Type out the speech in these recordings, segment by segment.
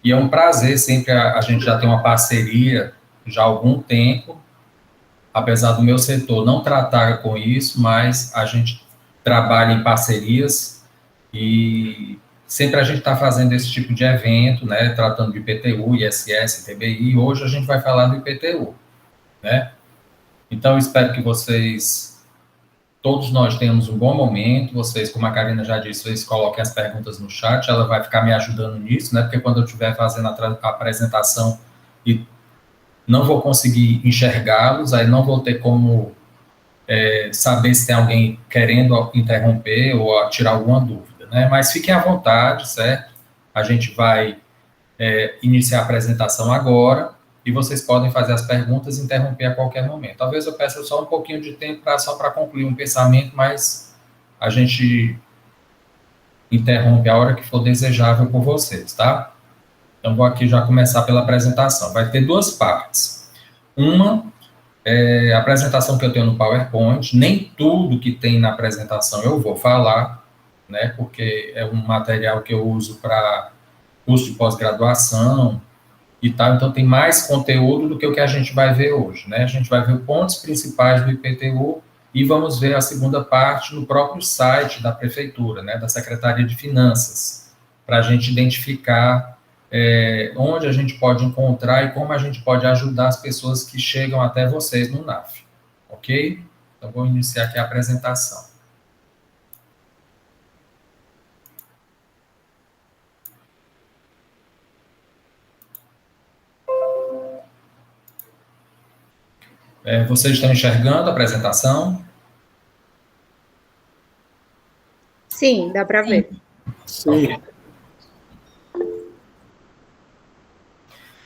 E é um prazer, sempre a gente já tem uma parceria já há algum tempo, apesar do meu setor não tratar com isso, mas a gente trabalha em parcerias e sempre a gente está fazendo esse tipo de evento, né, tratando de IPTU, ISS, TBI, e hoje a gente vai falar do IPTU, né? Então, eu espero que vocês, todos nós tenhamos um bom momento, vocês, como a Karina já disse, vocês coloquem as perguntas no chat, ela vai ficar me ajudando nisso, né, porque quando eu estiver fazendo a apresentação e não vou conseguir enxergá-los, aí não vou ter como saber se tem alguém querendo interromper ou tirar alguma dúvida, né? Mas fiquem à vontade, certo? A gente vai iniciar a apresentação agora e vocês podem fazer as perguntas e interromper a qualquer momento. Talvez eu peça só um pouquinho de tempo só para concluir um pensamento, mas a gente interrompe a hora que for desejável por vocês, tá? Então, vou aqui já começar pela apresentação. Vai ter duas partes. Uma a apresentação que eu tenho no PowerPoint, nem tudo que tem na apresentação eu vou falar, né, porque é um material que eu uso para curso de pós-graduação e tal, então tem mais conteúdo do que o que a gente vai ver hoje, né? A gente vai ver os pontos principais do IPTU e vamos ver a segunda parte no próprio site da Prefeitura, né, da Secretaria de Finanças, para a gente identificar onde a gente pode encontrar e como a gente pode ajudar as pessoas que chegam até vocês no NAF, ok? Então, vou iniciar aqui a apresentação. Vocês estão enxergando a apresentação? Sim, dá para ver. Sim. Okay.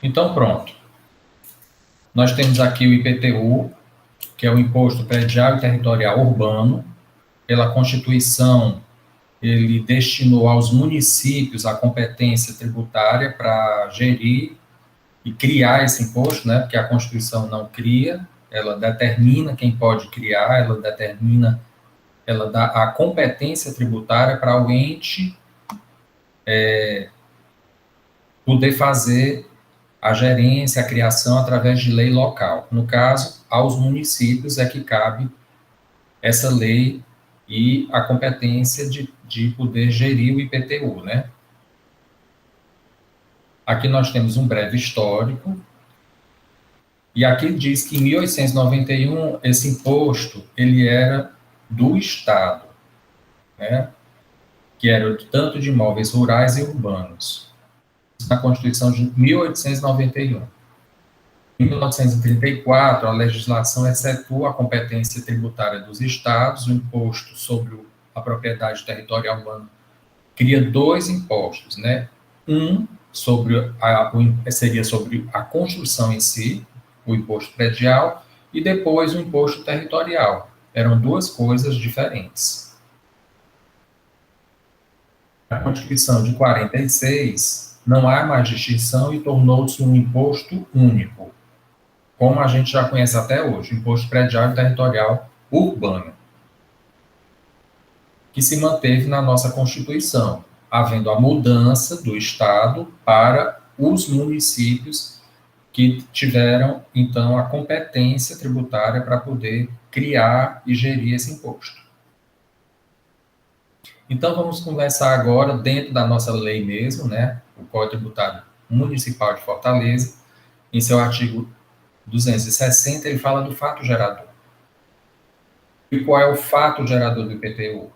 Então, pronto. Nós temos aqui o IPTU, que é o Imposto Predial e Territorial Urbano. Pela Constituição, ele destinou aos municípios a competência tributária para gerir e criar esse imposto, né? Porque a Constituição não cria, ela determina quem pode criar, ela dá a competência tributária para o ente poder fazer a gerência, a criação através de lei local. No caso, aos municípios é que cabe essa lei e a competência de poder gerir o IPTU, né? Aqui nós temos um breve histórico, e aqui diz que em 1891 esse imposto ele era do Estado, né? Que era tanto de imóveis rurais e urbanos. Na Constituição de 1891. Em 1934, a legislação excetua a competência tributária dos estados, o imposto sobre a propriedade territorial urbana cria dois impostos, né? Um seria sobre a construção em si, o imposto predial, e depois o imposto territorial. Eram duas coisas diferentes. A Constituição de 46 não há mais distinção e tornou-se um imposto único, como a gente já conhece até hoje, o imposto predial e territorial urbano, que se manteve na nossa Constituição, havendo a mudança do Estado para os municípios que tiveram, então, a competência tributária para poder criar e gerir esse imposto. Então, vamos conversar agora dentro da nossa lei mesmo, né, o Código Tributário Municipal de Fortaleza, em seu artigo 260, ele fala do fato gerador. E qual é o fato gerador do IPTU?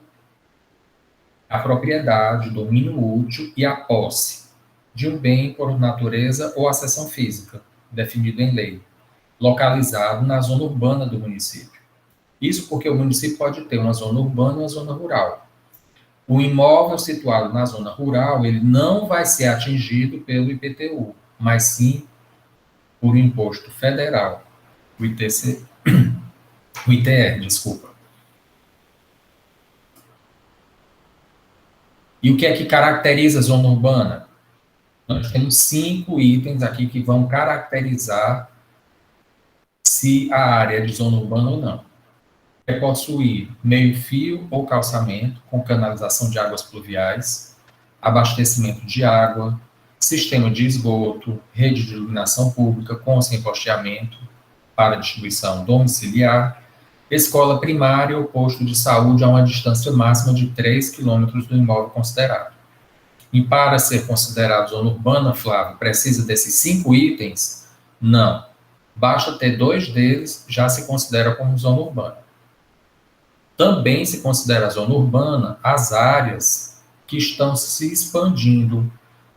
A propriedade, o domínio útil e a posse de um bem por natureza ou acessão física, definido em lei, localizado na zona urbana do município. Isso porque o município pode ter uma zona urbana e uma zona rural. O imóvel situado na zona rural, ele não vai ser atingido pelo IPTU, mas sim por imposto federal, o ITR, desculpa. E o que é que caracteriza a zona urbana? Nós temos 5 itens aqui que vão caracterizar se a área é de zona urbana ou não. É possuir meio-fio ou calçamento com canalização de águas pluviais, abastecimento de água, sistema de esgoto, rede de iluminação pública com ou sem posteamento para distribuição domiciliar, escola primária ou posto de saúde a uma distância máxima de 3 quilômetros do imóvel considerado. E para ser considerado zona urbana, Flávio, precisa desses 5 itens? Não. Basta ter 2 deles, já se considera como zona urbana. Também se considera zona urbana as áreas que estão se expandindo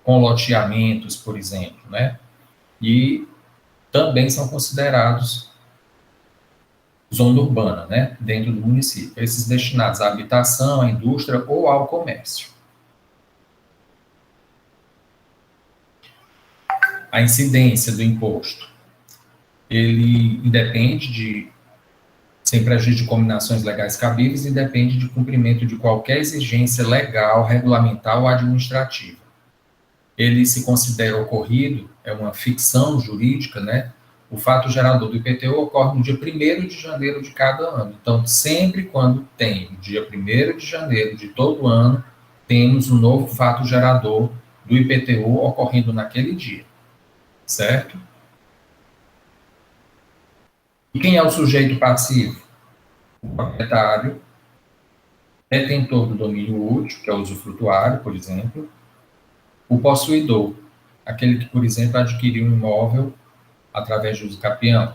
com loteamentos, por exemplo, né? E também são considerados zona urbana, né? Dentro do município. Esses destinados à habitação, à indústria ou ao comércio. A incidência do imposto, ele independe de, sem prejuízo de combinações legais cabíveis, independe de cumprimento de qualquer exigência legal, regulamentar ou administrativa. Ele se considera ocorrido, é uma ficção jurídica, né? O fato gerador do IPTU ocorre no dia 1º de janeiro de cada ano. Então, sempre quando tem o dia 1º de janeiro de todo ano, temos um novo fato gerador do IPTU ocorrendo naquele dia. Certo? E quem é o sujeito passivo? O proprietário, detentor do domínio útil, que é o usufrutuário, por exemplo, o possuidor, aquele que, por exemplo, adquiriu um imóvel através de uso capião.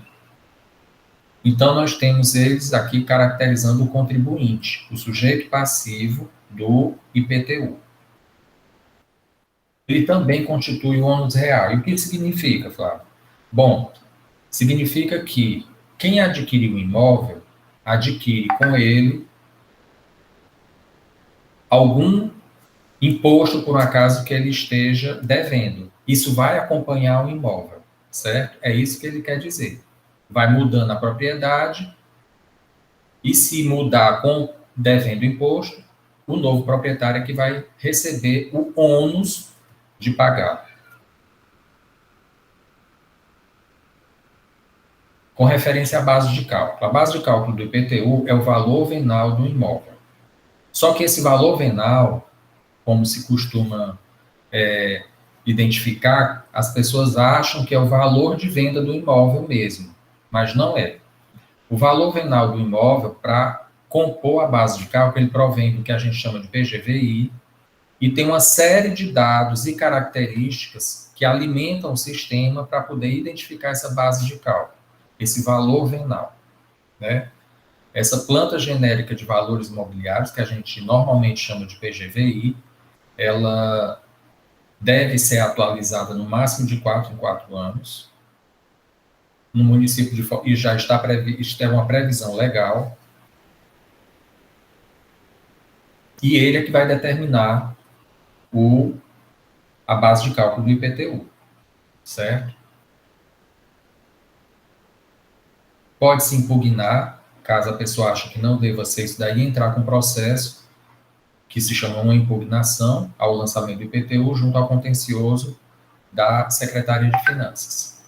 Então, nós temos eles aqui caracterizando o contribuinte, o sujeito passivo do IPTU. Ele também constitui o ônus real. E o que isso significa, Flávio? Bom, significa que quem adquire o imóvel, adquire com ele algum imposto, por um acaso, que ele esteja devendo. Isso vai acompanhar o imóvel, certo? É isso que ele quer dizer. Vai mudando a propriedade, e se mudar com devendo imposto, o novo proprietário é que vai receber o ônus de pagar. Com referência à base de cálculo. A base de cálculo do IPTU é o valor venal do imóvel. Só que esse valor venal, como se costuma identificar, as pessoas acham que é o valor de venda do imóvel mesmo, mas não é. O valor venal do imóvel, para compor a base de cálculo, ele provém do que a gente chama de PGVI, e tem uma série de dados e características que alimentam o sistema para poder identificar essa base de cálculo, esse valor venal, né? Essa planta genérica de valores imobiliários, que a gente normalmente chama de PGVI, ela deve ser atualizada no máximo de 4 em 4 anos, no município e já está previsto, é uma previsão legal, e ele é que vai determinar a base de cálculo do IPTU, certo? Pode-se impugnar, caso a pessoa ache que não deva ser isso daí, entrar com processo que se chama uma impugnação ao lançamento do IPTU junto ao contencioso da Secretaria de Finanças.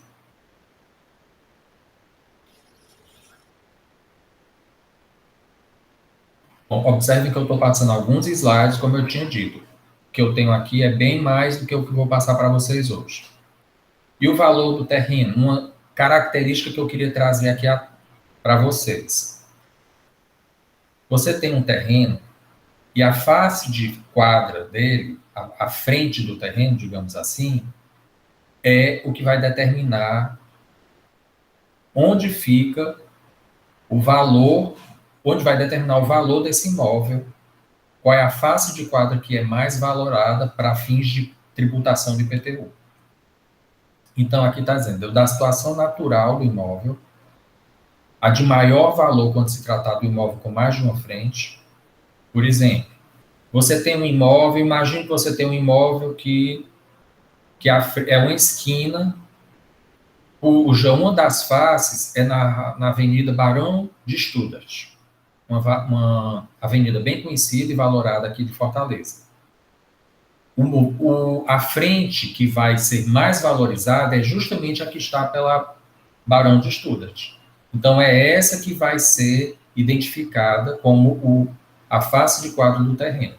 Bom, observem que eu estou passando alguns slides, como eu tinha dito. O que eu tenho aqui é bem mais do que o que eu vou passar para vocês hoje. E o valor do terreno, uma característica que eu queria trazer aqui para vocês. Você tem um terreno e a face de quadra dele, a frente do terreno, digamos assim, é o que vai determinar onde fica o valor, onde vai determinar o valor desse imóvel, qual é a face de quadra que é mais valorada para fins de tributação de IPTU. Então, aqui está dizendo, da situação natural do imóvel, a de maior valor quando se tratar do imóvel com mais de uma frente. Por exemplo, você tem um imóvel, imagine que você tem um imóvel que é uma esquina, uma das faces é na Avenida Barão de Stuttgart, uma avenida bem conhecida e valorada aqui de Fortaleza. A frente que vai ser mais valorizada é justamente a que está pela Barão de Stuttgart. Então, é essa que vai ser identificada como a face de quadro do terreno.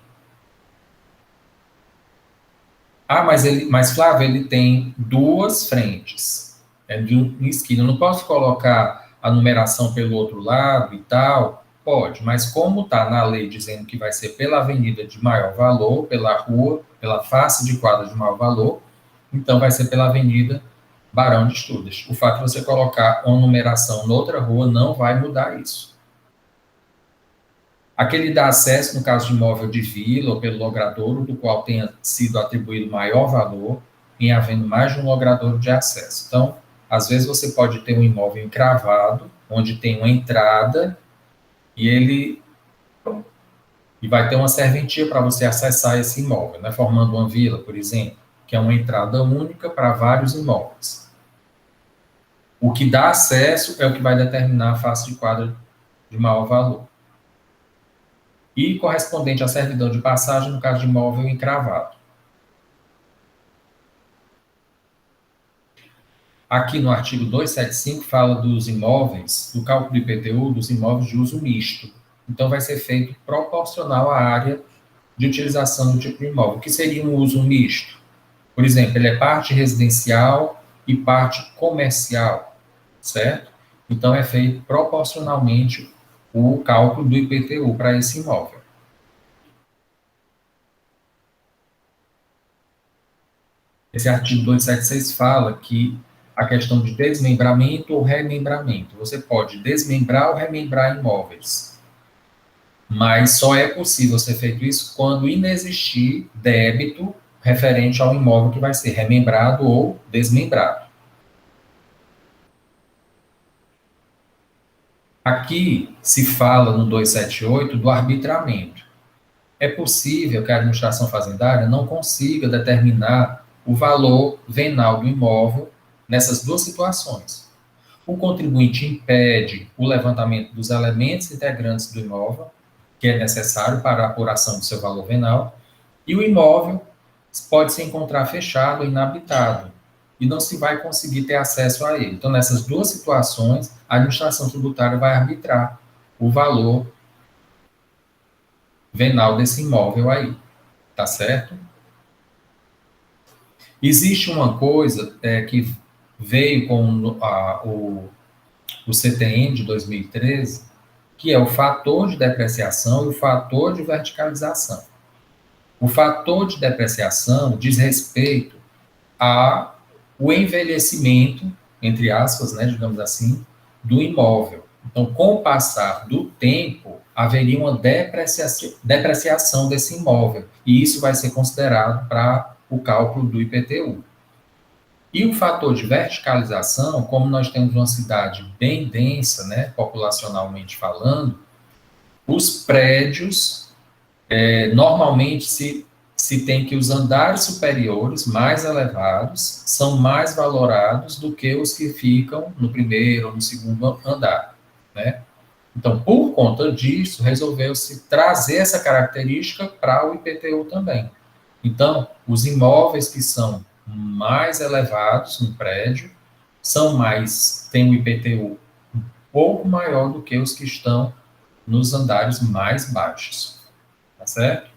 Ah, mas Flávio, ele tem duas frentes, de uma esquina. Eu não posso colocar a numeração pelo outro lado e tal? Pode, mas como está na lei dizendo que vai ser pela avenida de maior valor, pela rua, pela face de quadra de maior valor, então vai ser pela avenida Barão de Estudas. O fato de você colocar uma numeração noutra rua não vai mudar isso. Aquele dá acesso, no caso de imóvel de vila ou pelo logradouro, do qual tenha sido atribuído maior valor, em havendo mais de um logradouro de acesso. Então, às vezes você pode ter um imóvel encravado, onde tem uma entrada, e vai ter uma serventia para você acessar esse imóvel, né? Formando uma vila, por exemplo, que é uma entrada única para vários imóveis. O que dá acesso é o que vai determinar a face de quadra de maior valor. E correspondente à servidão de passagem, no caso de imóvel encravado. Aqui no artigo 275 fala dos imóveis, do cálculo do IPTU, dos imóveis de uso misto. Então, vai ser feito proporcional à área de utilização do tipo de imóvel. O que seria um uso misto? Por exemplo, ele é parte residencial e parte comercial, certo? Então, é feito proporcionalmente o cálculo do IPTU para esse imóvel. Esse artigo 276 fala que a questão de desmembramento ou remembramento. Você pode desmembrar ou remembrar imóveis, mas só é possível ser feito isso quando inexistir débito referente ao imóvel que vai ser remembrado ou desmembrado. Aqui se fala no 278 do arbitramento. É possível que a administração fazendária não consiga determinar o valor venal do imóvel nessas duas situações. O contribuinte impede o levantamento dos elementos integrantes do imóvel, que é necessário para a apuração do seu valor venal, e o imóvel pode se encontrar fechado ou inabitado, e não se vai conseguir ter acesso a ele. Então, nessas duas situações, a administração tributária vai arbitrar o valor venal desse imóvel aí, tá certo? Existe uma coisa que veio com o CTN de 2013, que é o fator de depreciação e o fator de verticalização. O fator de depreciação diz respeito ao envelhecimento, entre aspas, né, digamos assim, do imóvel. Então, com o passar do tempo, haveria uma depreciação desse imóvel, e isso vai ser considerado para o cálculo do IPTU. E o fator de verticalização, como nós temos uma cidade bem densa, né, populacionalmente falando, os prédios, normalmente se tem que os andares superiores, mais elevados, são mais valorados do que os que ficam no primeiro ou no segundo andar, né? Então, por conta disso, resolveu-se trazer essa característica para o IPTU também. Então, os imóveis que são mais elevados no prédio têm um IPTU um pouco maior do que os que estão nos andares mais baixos. Tá certo?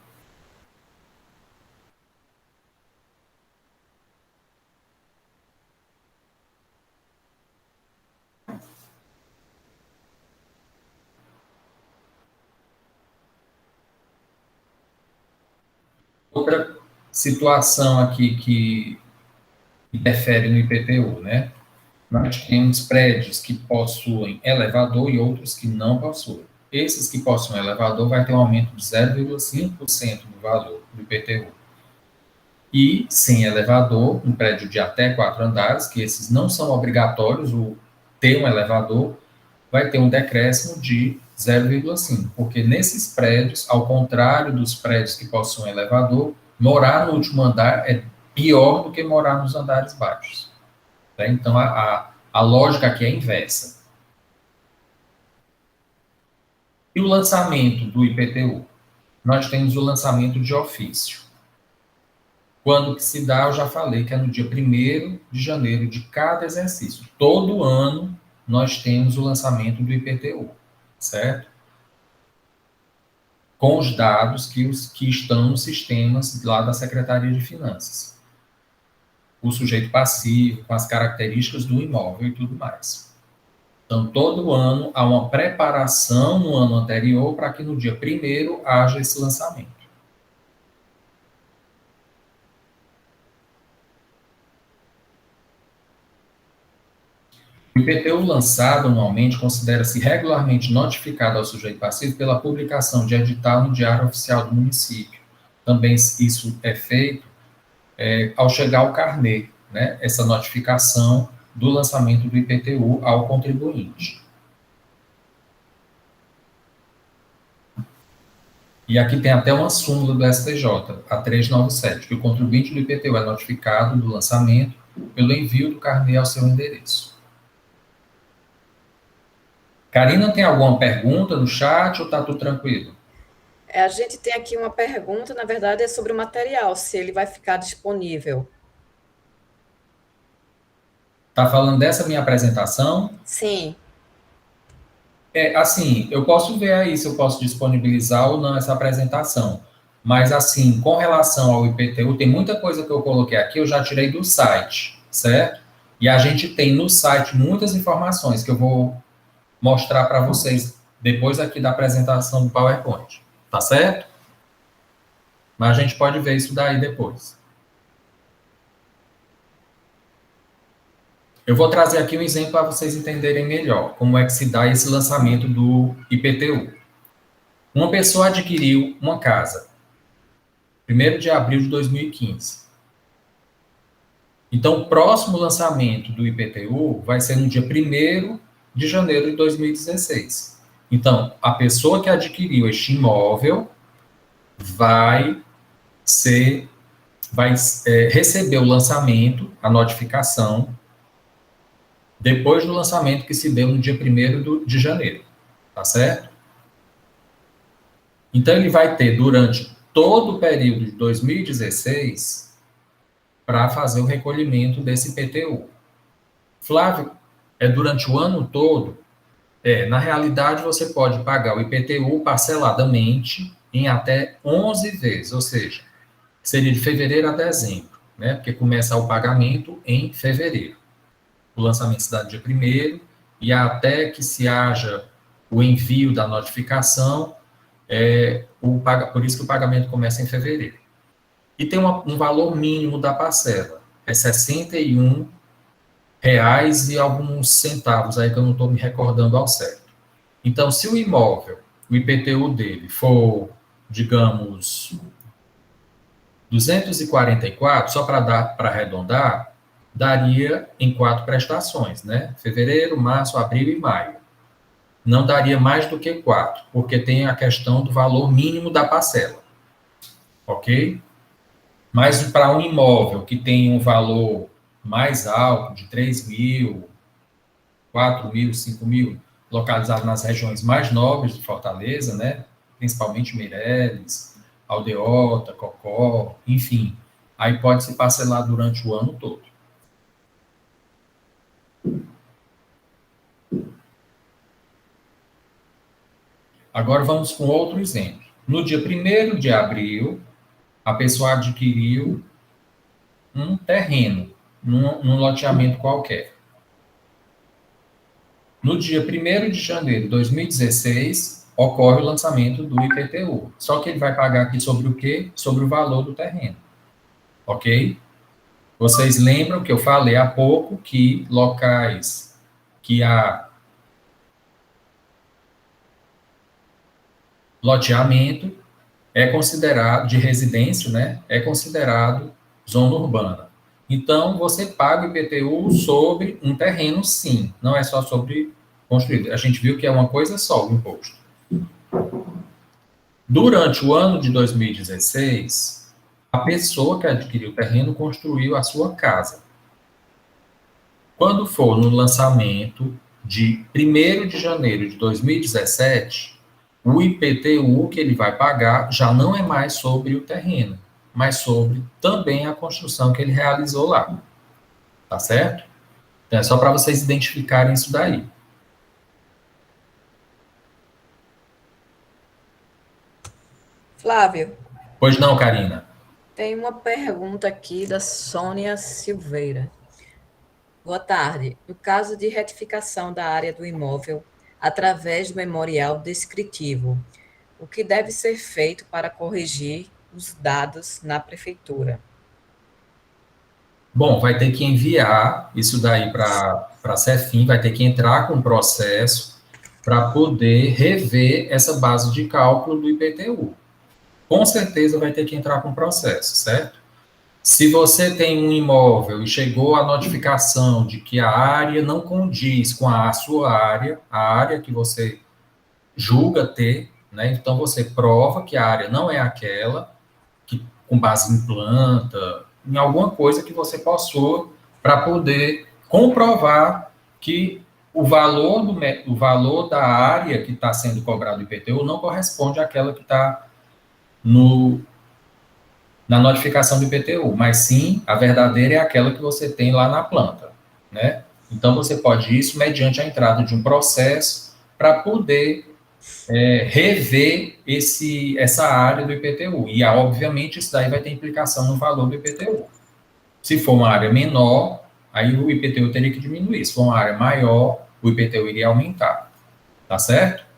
Outra situação aqui que interfere no IPTU, né? Nós temos prédios que possuem elevador e outros que não possuem. Esses que possuem elevador vai ter um aumento de 0,5% no valor do IPTU. E sem elevador, um prédio de até 4 andares, que esses não são obrigatórios, o ter um elevador, vai ter um decréscimo de 0,5%, porque nesses prédios, ao contrário dos prédios que possuem elevador, morar no último andar é pior do que morar nos andares baixos. Tá? Então, a lógica aqui é inversa. E o lançamento do IPTU? Nós temos o lançamento de ofício. Quando que se dá, eu já falei que é no dia 1º de janeiro de cada exercício. Todo ano, nós temos o lançamento do IPTU, certo? Com os dados que estão nos sistemas lá da Secretaria de Finanças. o sujeito passivo, com as características do imóvel e tudo mais. Então, todo ano há uma preparação no ano anterior para que no dia 1º haja esse lançamento. O IPTU lançado anualmente considera-se regularmente notificado ao sujeito passivo pela publicação de edital no Diário Oficial do município. Também isso é feito ao chegar o carnê, né, essa notificação do lançamento do IPTU ao contribuinte. E aqui tem até uma súmula do STJ, a 397, que o contribuinte do IPTU é notificado do lançamento pelo envio do carnê ao seu endereço. Karina, tem alguma pergunta no chat ou está tudo tranquilo? A gente tem aqui uma pergunta, na verdade, é sobre o material, se ele vai ficar disponível. Está falando dessa minha apresentação? Sim. Assim, eu posso ver aí se eu posso disponibilizar ou não essa apresentação. Mas, assim, com relação ao IPTU, tem muita coisa que eu coloquei aqui, eu já tirei do site, certo? E a gente tem no site muitas informações que eu vou mostrar para vocês depois aqui da apresentação do PowerPoint, tá certo? Mas a gente pode ver isso daí depois. Eu vou trazer aqui um exemplo para vocês entenderem melhor como é que se dá esse lançamento do IPTU. Uma pessoa adquiriu uma casa, 1º de abril de 2015. Então, o próximo lançamento do IPTU vai ser no dia 1º de janeiro de 2016. Então, a pessoa que adquiriu este imóvel vai receber o lançamento, a notificação, depois do lançamento que se deu no dia 1º de janeiro, tá certo? Então, ele vai ter, durante todo o período de 2016, para fazer o recolhimento desse IPTU. Flávio, durante o ano todo? Na realidade, você pode pagar o IPTU parceladamente em até 11 vezes, ou seja, seria de fevereiro a dezembro, né? Porque começa o pagamento em fevereiro. O lançamento se dá no dia 1º, e até que se haja o envio da notificação, por isso que o pagamento começa em fevereiro. E tem um valor mínimo da parcela, é R$ 61 e alguns centavos, aí que eu não estou me recordando ao certo. Então, se o imóvel, o IPTU dele for, digamos, 244, só para arredondar, daria em 4 prestações, né? Fevereiro, março, abril e maio. Não daria mais do que 4, porque tem a questão do valor mínimo da parcela. Ok? Mas para um imóvel que tem um valor mais alto, de 3 mil, 4 mil, 5 mil, localizado nas regiões mais nobres de Fortaleza, né? Principalmente Meireles, Aldeota, Cocó, enfim. Aí pode se parcelar durante o ano todo. Agora vamos com outro exemplo. No dia 1º de abril, a pessoa adquiriu um terreno num loteamento qualquer. No dia 1º de janeiro de 2016, ocorre o lançamento do IPTU. Só que ele vai pagar aqui sobre o quê? Sobre o valor do terreno. Ok? Vocês lembram que eu falei há pouco que locais que há loteamento é considerado, de residência, né? É considerado zona urbana. Então, você paga o IPTU sobre um terreno, sim. Não é só sobre construído. A gente viu que é uma coisa só, o imposto. Durante o ano de 2016, a pessoa que adquiriu o terreno construiu a sua casa. Quando for no lançamento de 1º de janeiro de 2017, o IPTU que ele vai pagar já não é mais sobre o terreno, mas sobre também a construção que ele realizou lá. Tá certo? Então, é só para vocês identificarem isso daí. Flávio. Pois não, Karina? Tem uma pergunta aqui da Sônia Silveira. Boa tarde. No caso de retificação da área do imóvel através do memorial descritivo, o que deve ser feito para corrigir os dados na prefeitura? Bom, vai ter que enviar isso daí para a Cefim, vai ter que entrar com o processo para poder rever essa base de cálculo do IPTU. Com certeza vai ter que entrar com o processo, certo? Se você tem um imóvel e chegou a notificação de que a área não condiz com a sua área, a área que você julga ter, né? Então você prova que a área não é aquela, que, com base em planta, em alguma coisa que você possua para poder comprovar que o valor da área que está sendo cobrado IPTU não corresponde àquela que está na notificação do IPTU, mas sim, a verdadeira é aquela que você tem lá na planta, né? Então, você pode isso mediante a entrada de um processo para poder rever essa área do IPTU. E, obviamente, isso daí vai ter implicação no valor do IPTU. Se for uma área menor, aí o IPTU teria que diminuir. Se for uma área maior, o IPTU iria aumentar. Tá certo?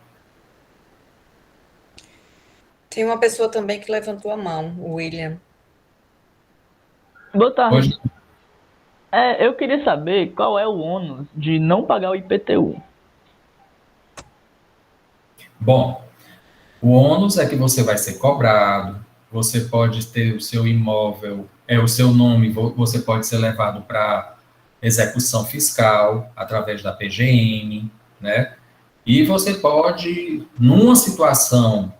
Tem uma pessoa também que levantou a mão, o William. Boa tarde. Hoje, Eu queria saber qual é o ônus de não pagar o IPTU. bom, o ônus é que você vai ser cobrado, você pode ter o seu imóvel, o seu nome, você pode ser levado para execução fiscal através da PGM, né? E você pode, numa situação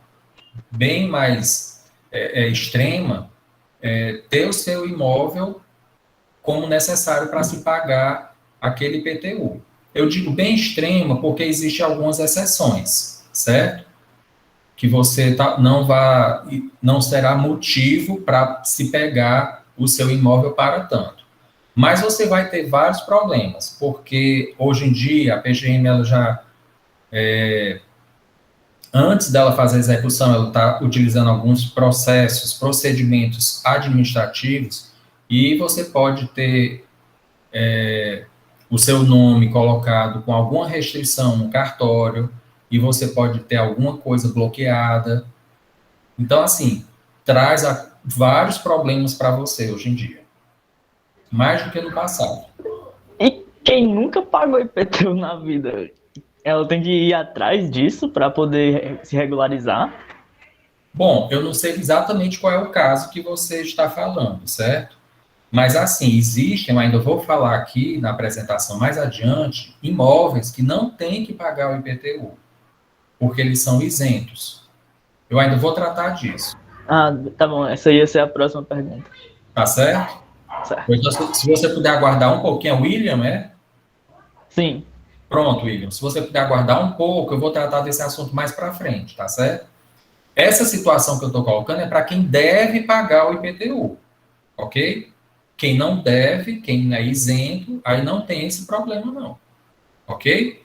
bem mais extrema, ter o seu imóvel como necessário para se pagar aquele IPTU. Eu digo bem extrema porque existem algumas exceções, certo? Que você não será motivo para se pegar o seu imóvel para tanto. Mas você vai ter vários problemas, porque hoje em dia a PGM ela já antes dela fazer a execução, ela está utilizando alguns procedimentos administrativos, e você pode ter o seu nome colocado com alguma restrição no cartório, e você pode ter alguma coisa bloqueada. Então, assim, traz vários problemas para você hoje em dia. Mais do que no passado. E quem nunca pagou IPTU na vida, ela tem que ir atrás disso para poder se regularizar? Bom, eu não sei exatamente qual é o caso que você está falando, certo? Mas, assim, existem, eu ainda vou falar aqui na apresentação mais adiante, imóveis que não têm que pagar o IPTU, porque eles são isentos. Eu ainda vou tratar disso. Ah, tá bom. Essa ia ser a próxima pergunta. Tá certo? Certo. Pois, se você puder aguardar um pouquinho, William, Sim. Pronto, William. Se você puder aguardar um pouco, eu vou tratar desse assunto mais para frente, tá certo? Essa situação que eu estou colocando é para quem deve pagar o IPTU, ok? Quem não deve, quem é isento, aí não tem esse problema, não. Ok?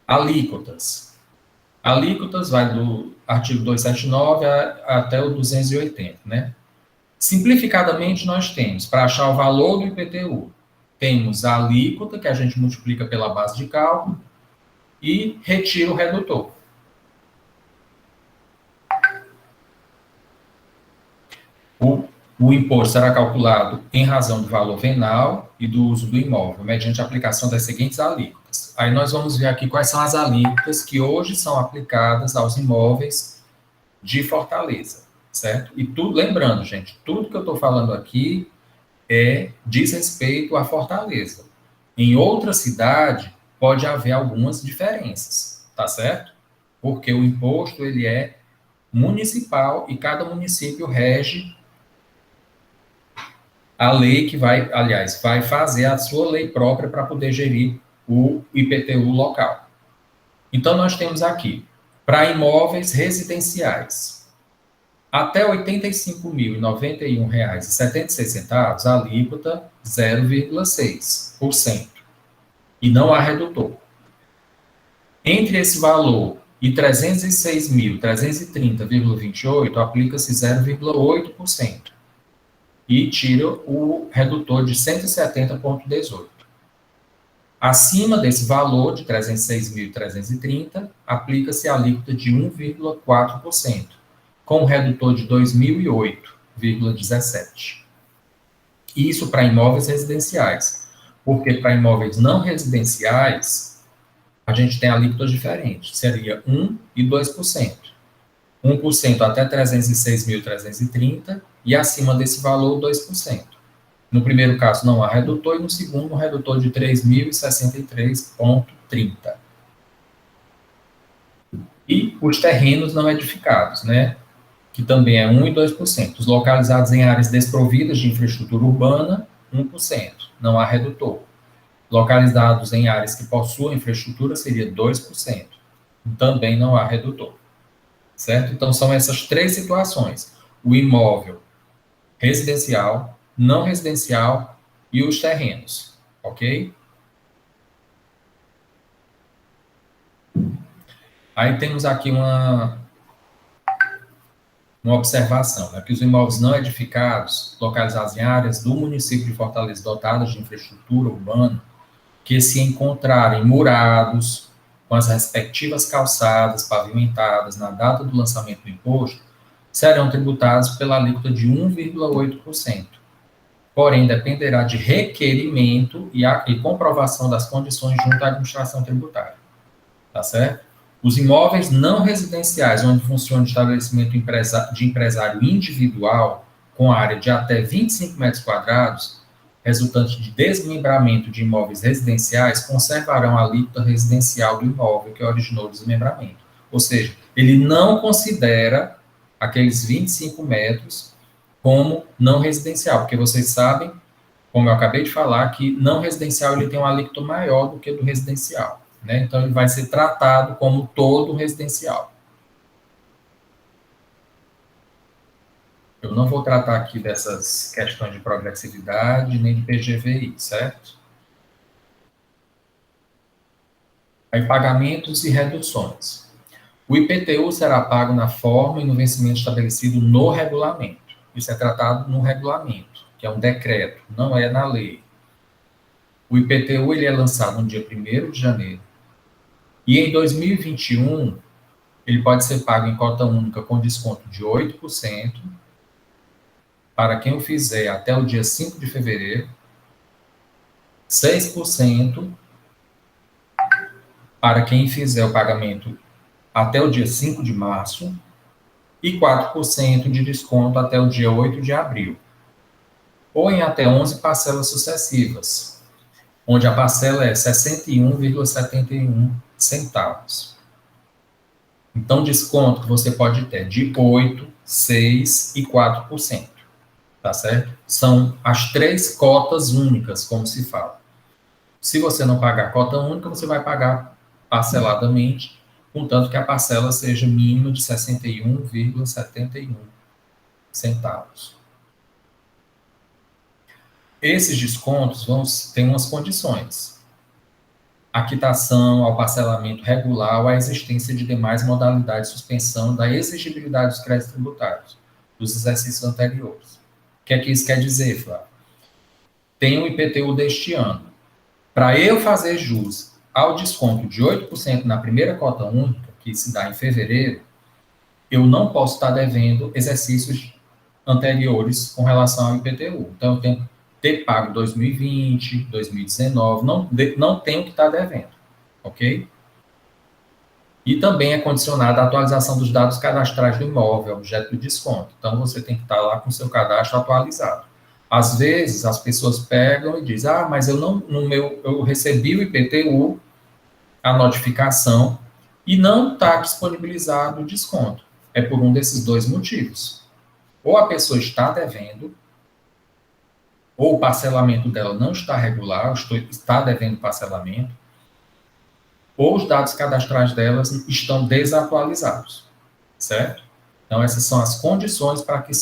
Alíquotas. Alíquotas vai do artigo 279 até o 280, né? Simplificadamente, nós temos, para achar o valor do IPTU, temos a alíquota, que a gente multiplica pela base de cálculo, e retira o redutor. O imposto será calculado em razão do valor venal e do uso do imóvel, mediante a aplicação das seguintes alíquotas. Aí nós vamos ver aqui quais são as alíquotas que hoje são aplicadas aos imóveis de Fortaleza, certo? E tudo, lembrando, gente, tudo que eu estou falando aqui diz respeito a Fortaleza. Em outra cidade, pode haver algumas diferenças, tá certo? Porque o imposto, ele é municipal e cada município rege a lei que vai fazer a sua lei própria para poder gerir o IPTU local. Então, nós temos aqui, para imóveis residenciais, até R$ 85.091,76, a alíquota 0,6%. E não há redutor. Entre esse valor e 306.330,28 aplica-se 0,8% e tira o redutor de 170,18. Acima desse valor de 306.330, aplica-se a alíquota de 1,4%, com o redutor de 2.008,17. Isso para imóveis residenciais, porque para imóveis não residenciais, a gente tem alíquotas diferentes, seria 1% e 2%. 1% até 306.330 e acima desse valor, 2%. No primeiro caso, não há redutor, e no segundo, um redutor de 3.063,30. E os terrenos não edificados, né? Que também é 1% e 2%. Os localizados em áreas desprovidas de infraestrutura urbana, 1%. Não há redutor. Localizados em áreas que possuem infraestrutura, seria 2%. Também não há redutor. Certo? Então, são essas três situações. O imóvel residencial, não residencial e os terrenos. Ok? Aí temos aqui uma observação, né, que os imóveis não edificados, localizados em áreas do município de Fortaleza dotadas de infraestrutura urbana, que se encontrarem murados, com as respectivas calçadas pavimentadas na data do lançamento do imposto, serão tributados pela alíquota de 1,8%. Porém, dependerá de requerimento e comprovação das condições junto à administração tributária. Tá certo? Os imóveis não residenciais, onde funciona o estabelecimento de empresário individual, com área de até 25 metros quadrados, resultante de desmembramento de imóveis residenciais, conservarão a alíquota residencial do imóvel que originou o desmembramento. Ou seja, ele não considera aqueles 25 metros como não residencial, porque vocês sabem, como eu acabei de falar, que não residencial ele tem uma alíquota maior do que do residencial. Né? Então, ele vai ser tratado como todo residencial. Eu não vou tratar aqui dessas questões de progressividade, nem de PGVI, certo? Aí, pagamentos e reduções. O IPTU será pago na forma e no vencimento estabelecido no regulamento. Isso é tratado no regulamento, que é um decreto, não é na lei. O IPTU ele é lançado no dia 1º de janeiro. E em 2021, ele pode ser pago em cota única com desconto de 8%, para quem o fizer até o dia 5 de fevereiro, 6% para quem fizer o pagamento até o dia 5 de março e 4% de desconto até o dia 8 de abril, ou em até 11 parcelas sucessivas, onde a parcela é 61,71 centavos. Então, desconto que você pode ter de 8%, 6% e 4%. Tá certo? São as 3 cotas únicas, como se fala. Se você não pagar a cota única, você vai pagar parceladamente, contanto que a parcela seja mínima de 61,71 centavos. Esses descontos têm umas condições. A quitação ao parcelamento regular ou a existência de demais modalidades de suspensão da exigibilidade dos créditos tributários dos exercícios anteriores. O que é que isso quer dizer, Flávio? Tem o IPTU deste ano. Para eu fazer jus ao desconto de 8% na primeira cota única, que se dá em fevereiro, eu não posso estar devendo exercícios anteriores com relação ao IPTU. Então, eu tenho que ter pago 2020, 2019, não tenho que estar devendo, ok? E também é condicionada a atualização dos dados cadastrais do imóvel, objeto de desconto. Então, você tem que estar lá com o seu cadastro atualizado. Às vezes, as pessoas pegam e dizem, mas eu recebi o IPTU, a notificação, e não está disponibilizado o desconto. É por um desses 2 motivos. Ou a pessoa está devendo, ou o parcelamento dela não está regular, está devendo parcelamento, ou os dados cadastrais delas estão desatualizados, certo? Então, essas são as condições para que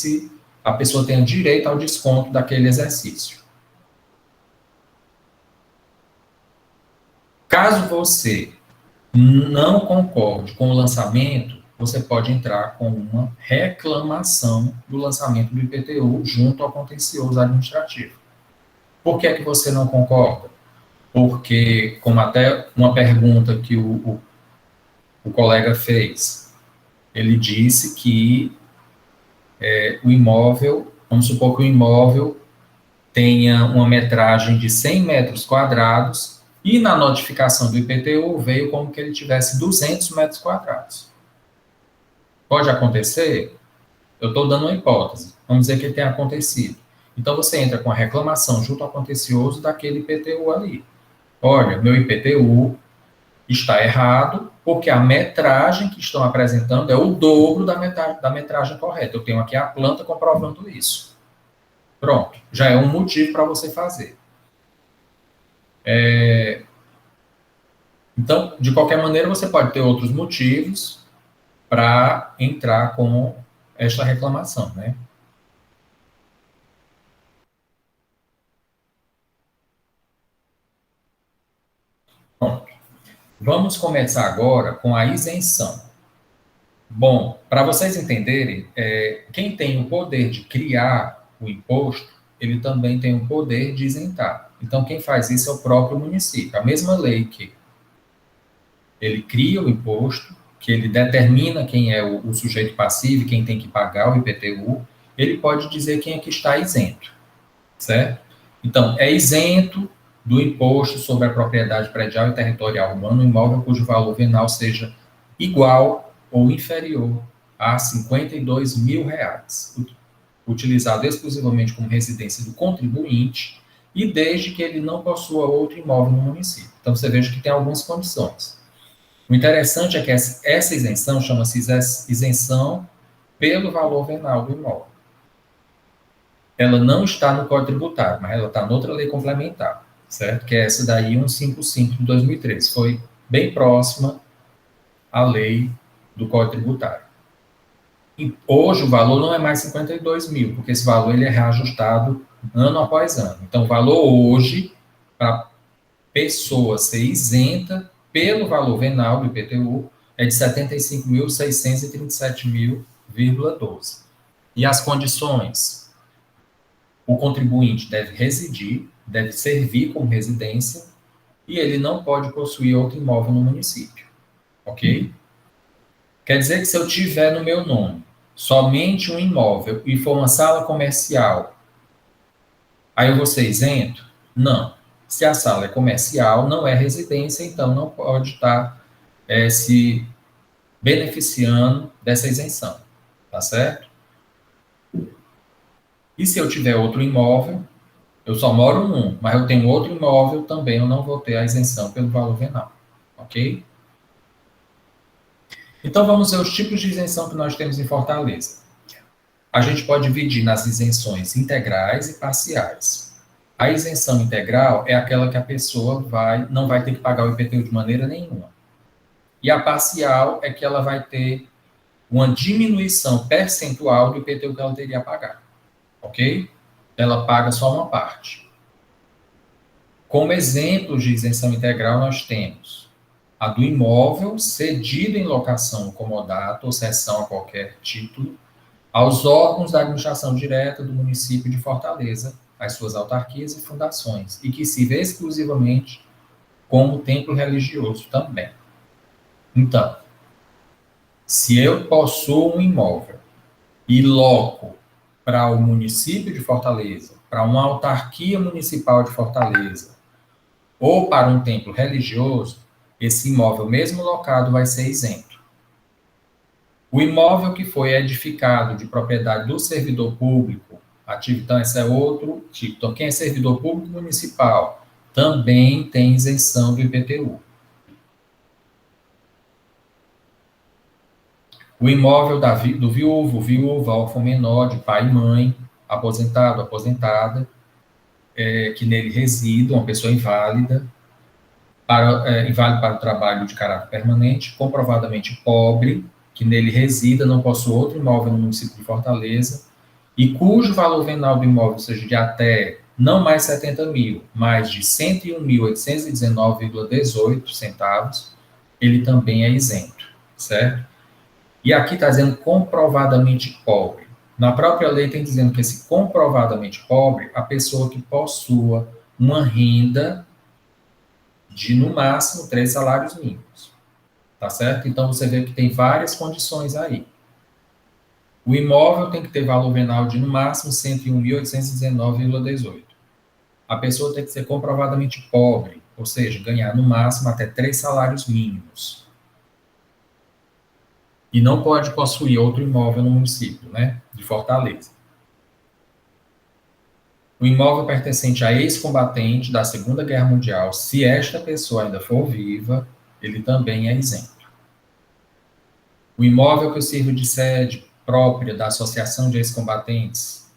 a pessoa tenha direito ao desconto daquele exercício. Caso você não concorde com o lançamento, você pode entrar com uma reclamação do lançamento do IPTU junto ao contencioso administrativo. Por que é que você não concorda? Porque, como até uma pergunta que o colega fez, ele disse que o imóvel, vamos supor que o imóvel tenha uma metragem de 100 metros quadrados e na notificação do IPTU veio como que ele tivesse 200 metros quadrados. Pode acontecer? Eu estou dando uma hipótese. Vamos dizer que tenha acontecido. Então, você entra com a reclamação junto ao contencioso daquele IPTU ali. Olha, meu IPTU está errado, porque a metragem que estão apresentando é o dobro da metragem correta. Eu tenho aqui a planta comprovando isso. Pronto, já é um motivo para você fazer. Então, de qualquer maneira, você pode ter outros motivos para entrar com esta reclamação, né? Pronto. Vamos começar agora com a isenção. Bom, para vocês entenderem, quem tem o poder de criar o imposto, ele também tem o poder de isentar. Então, quem faz isso é o próprio município. A mesma lei que ele cria o imposto, que ele determina quem é o sujeito passivo, quem tem que pagar o IPTU, ele pode dizer quem é que está isento, certo? Então, é isento do imposto sobre a propriedade predial e territorial urbana, imóvel cujo valor venal seja igual ou inferior a R$ 52 mil, utilizado exclusivamente como residência do contribuinte e desde que ele não possua outro imóvel no município. Então, você veja que tem algumas condições. O interessante é que essa isenção chama-se isenção pelo valor venal do imóvel. Ela não está no Código Tributário, mas ela está noutra lei complementar, certo? Que é essa daí, 155 de 2013. Foi bem próxima à lei do Código Tributário. E hoje o valor não é mais 52 mil, porque esse valor ele é reajustado ano após ano. Então, o valor hoje, para a pessoa ser isenta pelo valor venal do IPTU, é de R$ 75.637,12. E as condições? O contribuinte deve residir, deve servir como residência, e ele não pode possuir outro imóvel no município. Ok? Quer dizer que se eu tiver no meu nome somente um imóvel e for uma sala comercial, aí eu vou ser isento? Não. Se a sala é comercial, não é residência, então não pode estar se beneficiando dessa isenção. Tá certo? E se eu tiver outro imóvel, eu só moro num, mas eu tenho outro imóvel também, eu não vou ter a isenção pelo valor venal. Ok? Então, vamos ver os tipos de isenção que nós temos em Fortaleza. A gente pode dividir nas isenções integrais e parciais. A isenção integral é aquela que a pessoa não vai ter que pagar o IPTU de maneira nenhuma. E a parcial é que ela vai ter uma diminuição percentual do IPTU que ela teria a pagar. Ok? Ela paga só uma parte. Como exemplos de isenção integral, nós temos a do imóvel cedido em locação comodato ou cessão a qualquer título aos órgãos da administração direta do município de Fortaleza, as suas autarquias e fundações, e que sirva exclusivamente como templo religioso também. Então, se eu possuo um imóvel e loco para o município de Fortaleza, para uma autarquia municipal de Fortaleza, ou para um templo religioso, esse imóvel, mesmo locado, vai ser isento. O imóvel que foi edificado de propriedade do servidor público, então esse é outro tipo. Então, quem é servidor público municipal também tem isenção do IPTU. O imóvel do viúvo, viúva, órfão menor, de pai e mãe, aposentado, aposentada, que nele reside, uma pessoa inválida, inválido para o trabalho de caráter permanente, comprovadamente pobre, que nele resida, não possui outro imóvel no município de Fortaleza, e cujo valor venal do imóvel seja de até, não mais 70 mil, mais de 101.819,18 centavos, ele também é isento, certo? E aqui está dizendo comprovadamente pobre. Na própria lei tem dizendo que esse comprovadamente pobre, a pessoa que possua uma renda de, no máximo, 3 salários mínimos. Tá certo? Então, você vê que tem várias condições aí. O imóvel tem que ter valor venal de, no máximo, 101.819,18. A pessoa tem que ser comprovadamente pobre, ou seja, ganhar, no máximo, até 3 salários mínimos. E não pode possuir outro imóvel no município, né, de Fortaleza. O imóvel pertencente a ex-combatente da Segunda Guerra Mundial, se esta pessoa ainda for viva, ele também é isento. O imóvel que sirva de sede própria da Associação de Ex-Combatentes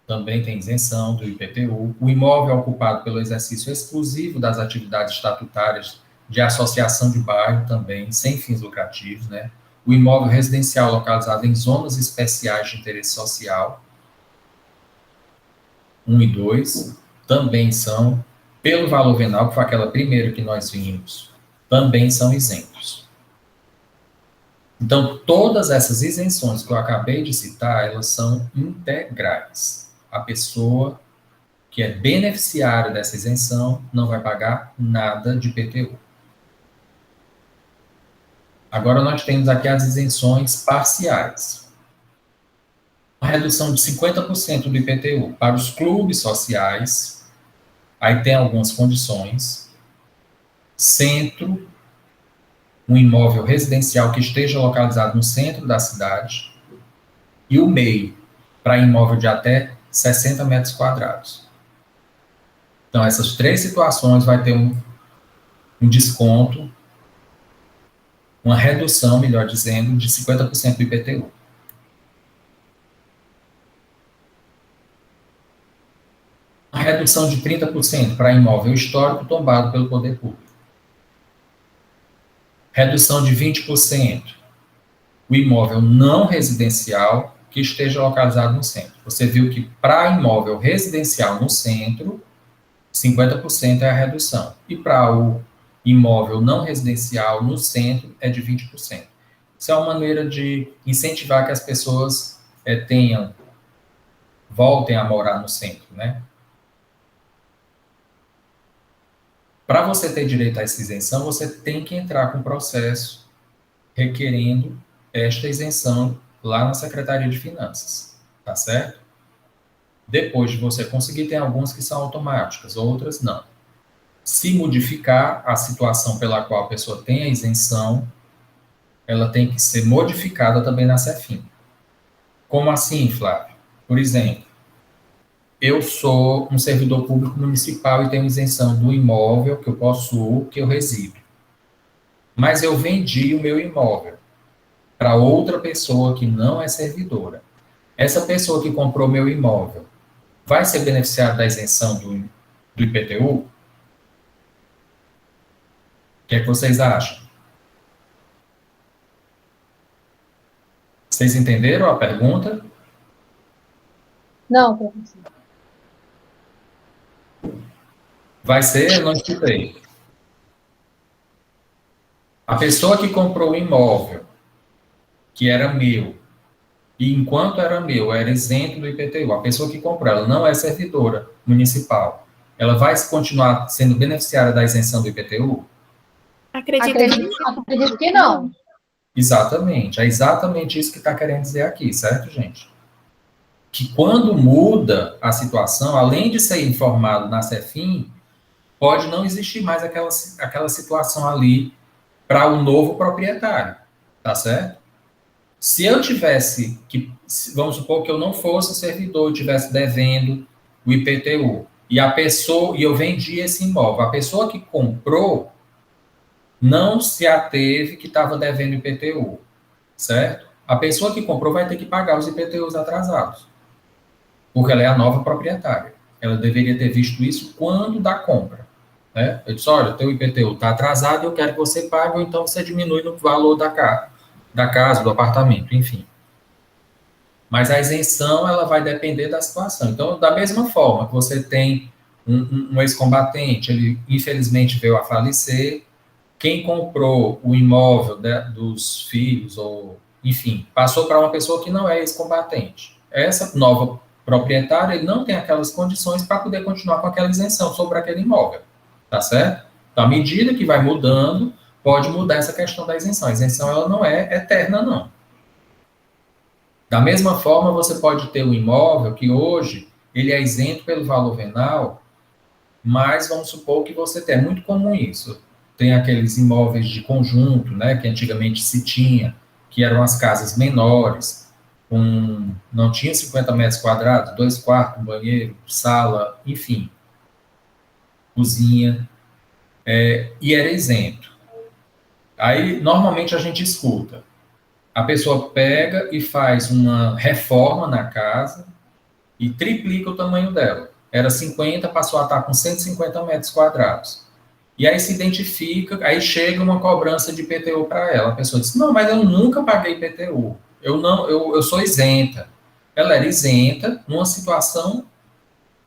também tem isenção do IPTU. O imóvel ocupado pelo exercício exclusivo das atividades estatutárias de associação de bairro também, sem fins lucrativos, né? O imóvel residencial localizado em zonas especiais de interesse social, 1 e 2, também são, pelo valor venal, que foi aquela primeira que nós vimos, também são isentos. Então, todas essas isenções que eu acabei de citar, elas são integrais. A pessoa que é beneficiária dessa isenção não vai pagar nada de IPTU. Agora, nós temos aqui as isenções parciais. Uma redução de 50% do IPTU para os clubes sociais, aí tem algumas condições. Centro, um imóvel residencial que esteja localizado no centro da cidade, e o MEI, para imóvel de até 60 metros quadrados. Então, essas 3 situações vai ter um desconto, uma redução, melhor dizendo, de 50% do IPTU. Uma redução de 30% para imóvel histórico tombado pelo poder público. Redução de 20%, o imóvel não residencial que esteja localizado no centro. Você viu que para imóvel residencial no centro, 50% é a redução. E para o imóvel não residencial no centro é de 20%. Isso é uma maneira de incentivar que as pessoas voltem a morar no centro, né? Para você ter direito a essa isenção, você tem que entrar com processo requerendo esta isenção lá na Secretaria de Finanças, tá certo? Depois de você conseguir, tem algumas que são automáticas, outras não. Se modificar a situação pela qual a pessoa tem a isenção, ela tem que ser modificada também na CEFIM. Como assim, Flávio? Por exemplo, eu sou um servidor público municipal e tenho isenção do imóvel que eu possuo, que eu resido. Mas eu vendi o meu imóvel para outra pessoa que não é servidora. Essa pessoa que comprou meu imóvel vai ser beneficiada da isenção do IPTU? O que é que vocês acham? Vocês entenderam a pergunta? Não, professor. Vai ser, eu não escutei. A pessoa que comprou o imóvel, que era meu, e enquanto era meu, era isento do IPTU, a pessoa que comprou, ela não é servidora municipal, ela vai continuar sendo beneficiária da isenção do IPTU? Acredito que não. Exatamente, é exatamente isso que está querendo dizer aqui, certo, gente? Que quando muda a situação, além de ser informado na CEFIM, pode não existir mais aquela situação ali para o novo proprietário, tá certo? Se eu tivesse vamos supor que eu não fosse servidor, eu estivesse devendo o IPTU, e eu vendi esse imóvel, a pessoa que comprou não se ateve que estava devendo IPTU, certo? A pessoa que comprou vai ter que pagar os IPTUs atrasados, porque ela é a nova proprietária. Ela deveria ter visto isso quando da compra, né? Eu disse, olha, teu IPTU está atrasado e eu quero que você pague, ou então você diminui no valor da casa, do apartamento, enfim. Mas a isenção, ela vai depender da situação. Então, da mesma forma que você tem um ex-combatente, ele infelizmente veio a falecer, quem comprou o imóvel dos filhos, ou, enfim, passou para uma pessoa que não é ex-combatente. Essa nova proprietária, ele não tem aquelas condições para poder continuar com aquela isenção sobre aquele imóvel, tá certo? Então, à medida que vai mudando, pode mudar essa questão da isenção. A isenção, ela não é eterna, não. Da mesma forma, você pode ter um imóvel que hoje, ele é isento pelo valor venal, mas vamos supor que você tem, é muito comum isso. Tem aqueles imóveis de conjunto, né, que antigamente se tinha, que eram as casas menores, não tinha 50 metros quadrados, 2 quartos, um banheiro, sala, enfim, cozinha, e era isento. Aí, normalmente, a gente escuta. A pessoa pega e faz uma reforma na casa e triplica o tamanho dela. Era 50, passou a estar com 150 metros quadrados. E aí se identifica, aí chega uma cobrança de IPTU para ela. A pessoa diz, não, mas eu nunca paguei IPTU. Eu sou isenta. Ela era isenta numa situação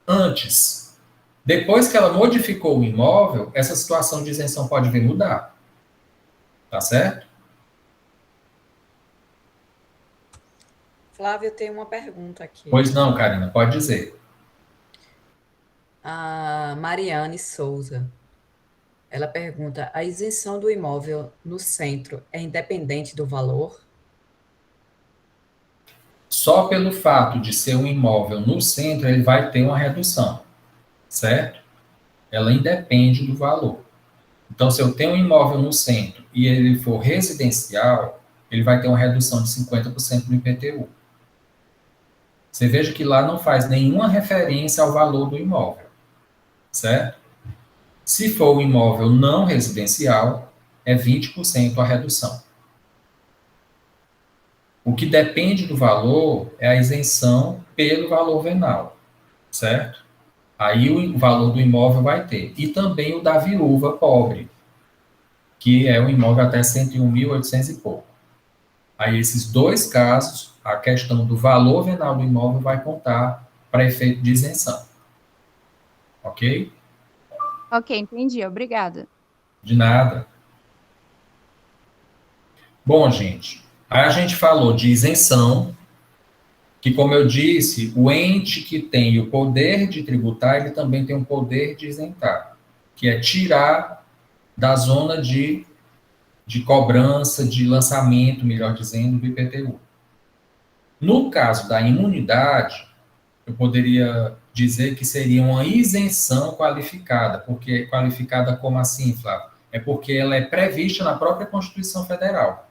antes. Depois que ela modificou o imóvel, essa situação de isenção pode vir mudar. Tá certo? Flávio, tem uma pergunta aqui. Pois não, Karina, pode dizer. A Mariane Souza. Ela pergunta, a isenção do imóvel no centro é independente do valor? Só pelo fato de ser um imóvel no centro, ele vai ter uma redução, certo? Ela independe do valor. Então, se eu tenho um imóvel no centro e ele for residencial, ele vai ter uma redução de 50% no IPTU. Você veja que lá não faz nenhuma referência ao valor do imóvel, certo? Se for um imóvel não residencial, é 20% a redução. O que depende do valor é a isenção pelo valor venal, certo? Aí o valor do imóvel vai ter. E também o da viúva pobre, que é um imóvel até 101.800 e pouco. Aí esses dois casos, a questão do valor venal do imóvel vai contar para efeito de isenção. Ok? Ok, entendi. Obrigada. De nada. Bom, gente, aí a gente falou de isenção, que, como eu disse, o ente que tem o poder de tributar, ele também tem o poder de isentar, que é tirar da zona de cobrança, de lançamento, melhor dizendo, do IPTU. No caso da imunidade, eu poderia dizer que seria uma isenção qualificada, porque qualificada como assim, Flávio? É porque ela é prevista na própria Constituição Federal,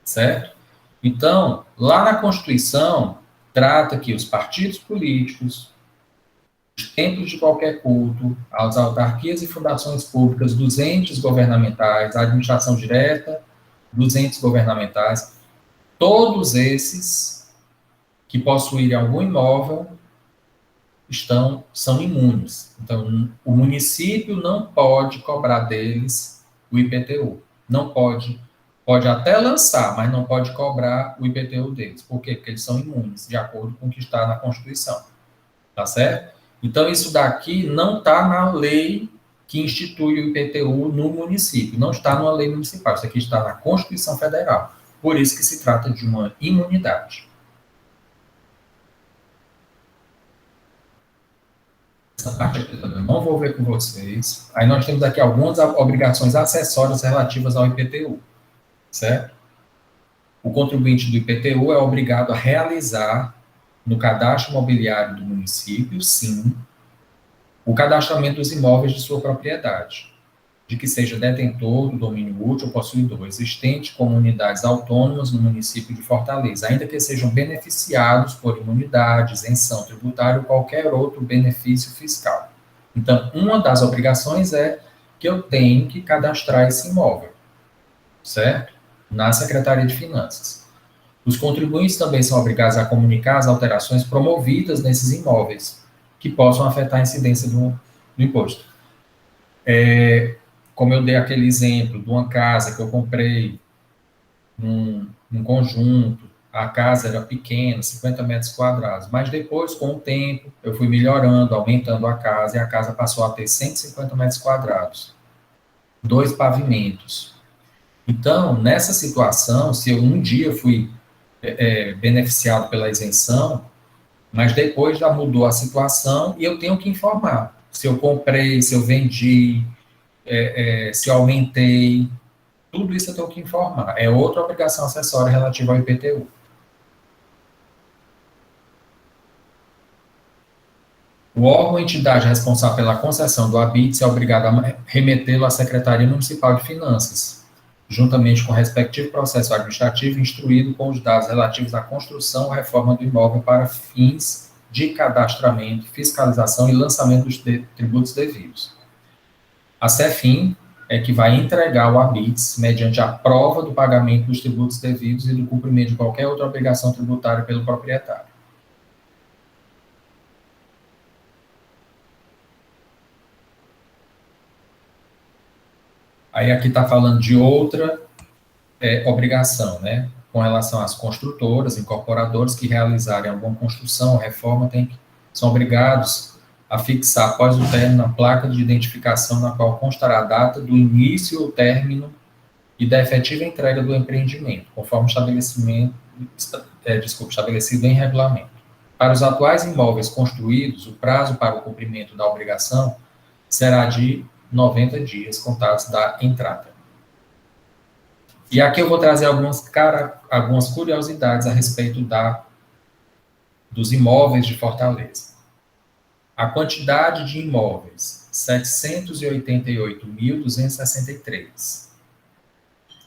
certo? Então, lá na Constituição, trata que os partidos políticos, os templos de qualquer culto, as autarquias e fundações públicas dos entes governamentais, a administração direta dos entes governamentais, todos esses que possuírem algum imóvel são imunes. Então, o município não pode cobrar deles o IPTU. Não pode. Pode até lançar, mas não pode cobrar o IPTU deles. Por quê? Porque eles são imunes, de acordo com o que está na Constituição. Tá certo? Então, isso daqui não está na lei que institui o IPTU no município. Não está numa lei municipal. Isso aqui está na Constituição Federal. Por isso que se trata de uma imunidade. Essa parte aqui eu não vou ver com vocês. Aí nós temos aqui algumas obrigações acessórias relativas ao IPTU. Certo? O contribuinte do IPTU é obrigado a realizar no cadastro imobiliário do município, sim, o cadastramento dos imóveis de sua propriedade, de que seja detentor do domínio útil ou possuidor existente como unidades autônomas no município de Fortaleza, ainda que sejam beneficiados por imunidade, isenção tributária ou qualquer outro benefício fiscal. Então, uma das obrigações é que eu tenho que cadastrar esse imóvel, certo? Na Secretaria de Finanças. Os contribuintes também são obrigados a comunicar as alterações promovidas nesses imóveis, que possam afetar a incidência do imposto. Como eu dei aquele exemplo de uma casa que eu comprei num conjunto, a casa era pequena, 50 metros quadrados, mas depois, com o tempo, eu fui melhorando, aumentando a casa, e a casa passou a ter 150 metros quadrados. 2 pavimentos. Então, nessa situação, se eu um dia fui beneficiado pela isenção, mas depois já mudou a situação e eu tenho que informar. Se eu comprei, se eu vendi, se eu aumentei, tudo isso eu tenho que informar. É outra obrigação acessória relativa ao IPTU. O órgão ou entidade responsável pela concessão do habite é obrigado a remetê-lo à Secretaria Municipal de Finanças, juntamente com o respectivo processo administrativo instruído com os dados relativos à construção ou reforma do imóvel para fins de cadastramento, fiscalização e lançamento dos tributos devidos. A CEFIM é que vai entregar o habites mediante a prova do pagamento dos tributos devidos e do cumprimento de qualquer outra obrigação tributária pelo proprietário. Aí aqui está falando de outra obrigação, né? Com relação às construtoras, incorporadoras que realizarem alguma construção ou reforma, são obrigados a fixar, após o término, a placa de identificação na qual constará a data do início ou término e da efetiva entrega do empreendimento, conforme estabelecido em regulamento. Para os atuais imóveis construídos, o prazo para o cumprimento da obrigação será de 90 dias contados da entrada. E aqui eu vou trazer algumas curiosidades a respeito dos imóveis de Fortaleza. A quantidade de imóveis, 788.263,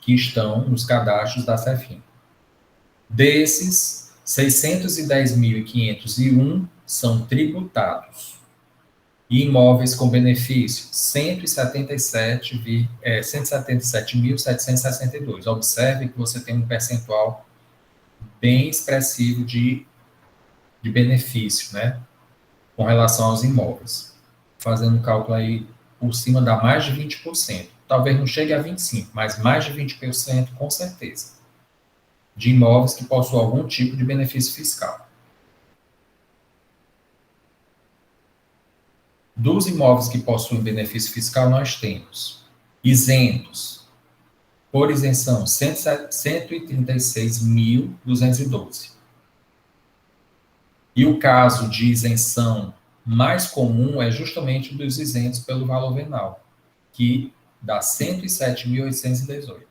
que estão nos cadastros da CEFIM. Desses, 610.501 são tributados. E imóveis com benefício, 177.762. Observe que você tem um percentual bem expressivo de benefício, né? Com relação aos imóveis. Fazendo um cálculo aí por cima, dá mais de 20%. Talvez não chegue a 25%, mas mais de 20% com certeza. De imóveis que possuem algum tipo de benefício fiscal. Dos imóveis que possuem benefício fiscal, nós temos isentos, por isenção, 136.212. E o caso de isenção mais comum é justamente o dos isentos pelo valor venal, que dá 107.818.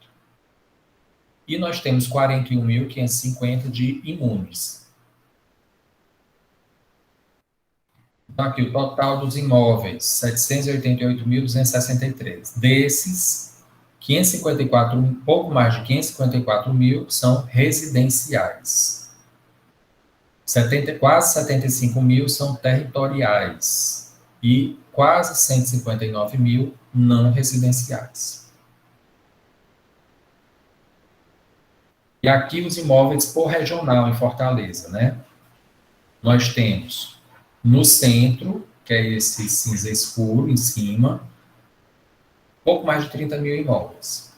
E nós temos 41.550 de imunes. Então, aqui o total dos imóveis, 788.263. Desses, 554, um pouco mais de 554 mil são residenciais. Quase 75 mil são territoriais. E quase 159 mil não residenciais. E aqui os imóveis por regional em Fortaleza, né? Nós temos no centro, que é esse cinza escuro em cima, pouco mais de 30 mil imóveis.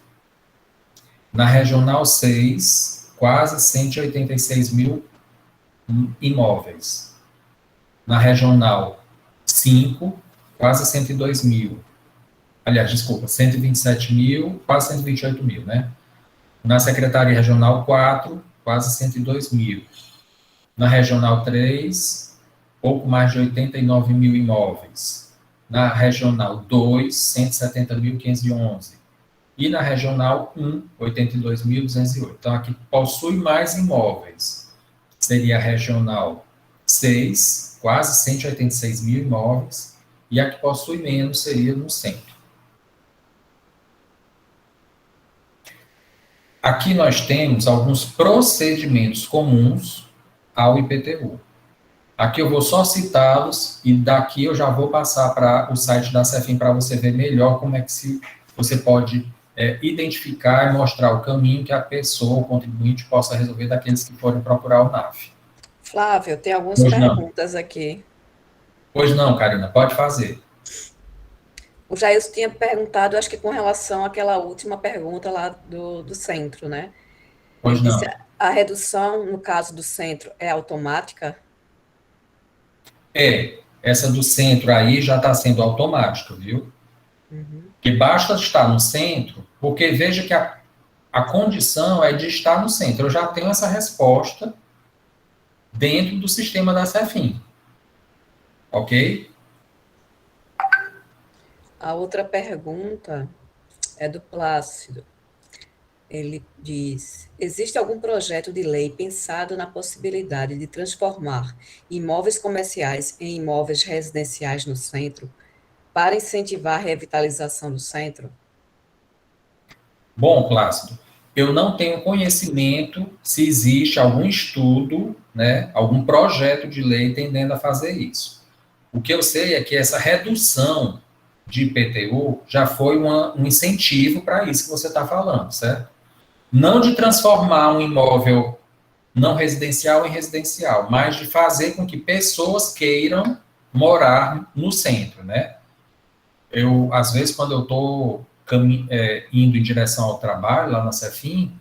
Na regional 6, quase 186 mil imóveis. Na regional 5, quase 102 mil. Aliás, desculpa, 127 mil, quase 128 mil, né? Na Secretaria Regional 4, quase 102 mil. Na Regional 3, pouco mais de 89 mil imóveis. Na Regional 2, 170.511. E na Regional 1, 82.208. Então, aqui possui mais imóveis. Seria a Regional 6, quase 186 mil imóveis. E a que possui menos seria no centro. Aqui nós temos alguns procedimentos comuns ao IPTU. Aqui eu vou só citá-los e daqui eu já vou passar para o site da CEFIM para você ver melhor como é que você pode identificar e mostrar o caminho que a pessoa, o contribuinte, possa resolver daqueles que forem procurar o NAF. Flávio, tem algumas perguntas aqui. Pois não, Karina, pode fazer. O Jailson tinha perguntado, acho que com relação àquela última pergunta lá do centro, né? Pois não. A redução, no caso do centro, é automática? Essa do centro aí já está sendo automática, viu? Que basta estar no centro, porque veja que a condição é de estar no centro. Eu já tenho essa resposta dentro do sistema da Cefim. Ok? A outra pergunta é do Plácido. Ele diz: existe algum projeto de lei pensado na possibilidade de transformar imóveis comerciais em imóveis residenciais no centro para incentivar a revitalização do centro? Bom, Plácido, eu não tenho conhecimento se existe algum estudo, né, algum projeto de lei tendendo a fazer isso. O que eu sei é que essa redução de IPTU já foi um incentivo para isso que você está falando, certo? Não de transformar um imóvel não residencial em residencial, mas de fazer com que pessoas queiram morar no centro, né? Eu, às vezes, quando eu estou indo em direção ao trabalho, lá na Cefim,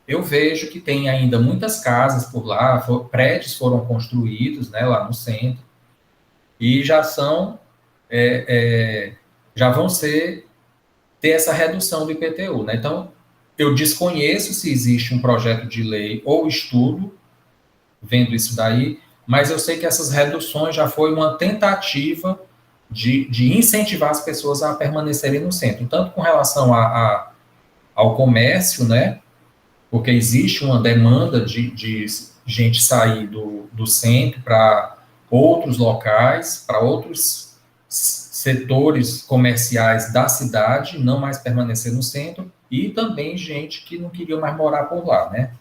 eu vejo que tem ainda muitas casas por lá, prédios foram construídos, né, lá no centro, e já são, já vão ter essa redução do IPTU, né? Então, eu desconheço se existe um projeto de lei ou estudo vendo isso daí, mas eu sei que essas reduções já foi uma tentativa de incentivar as pessoas a permanecerem no centro, tanto com relação ao comércio, né? Porque existe uma demanda de gente sair do centro para outros locais, para outros setores comerciais da cidade, não mais permanecer no centro, e também gente que não queria mais morar por lá, né?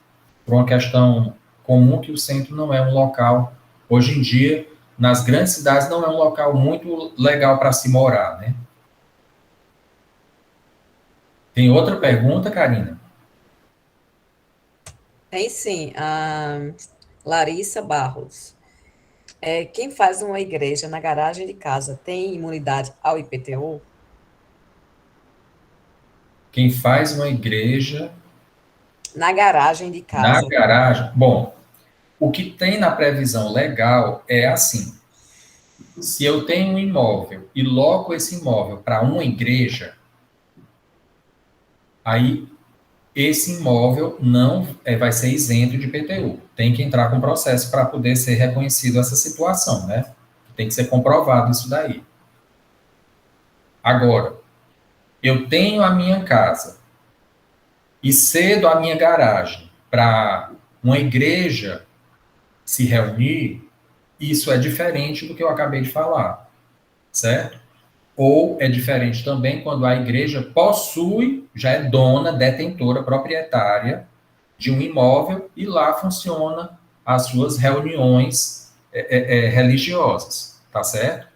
Por uma questão comum que o centro não é um local, hoje em dia, nas grandes cidades, não é um local muito legal para se morar, né? Tem outra pergunta, Karina? Tem sim, a Larissa Barros. Quem faz uma igreja na garagem de casa tem imunidade ao IPTU? Quem faz uma igreja Na garagem de na casa. garagem, bom, o que tem na previsão legal é assim: se eu tenho um imóvel e loco esse imóvel para uma igreja, aí esse imóvel não vai ser isento de IPTU. Tem que entrar com processo para poder ser reconhecido essa situação, né? Tem que ser comprovado isso daí. Agora, eu tenho a minha casa e cedo a minha garagem para uma igreja se reunir, isso é diferente do que eu acabei de falar, certo? Ou é diferente também quando a igreja possui, já é dona, detentora, proprietária de um imóvel e lá funciona as suas reuniões religiosas, tá certo?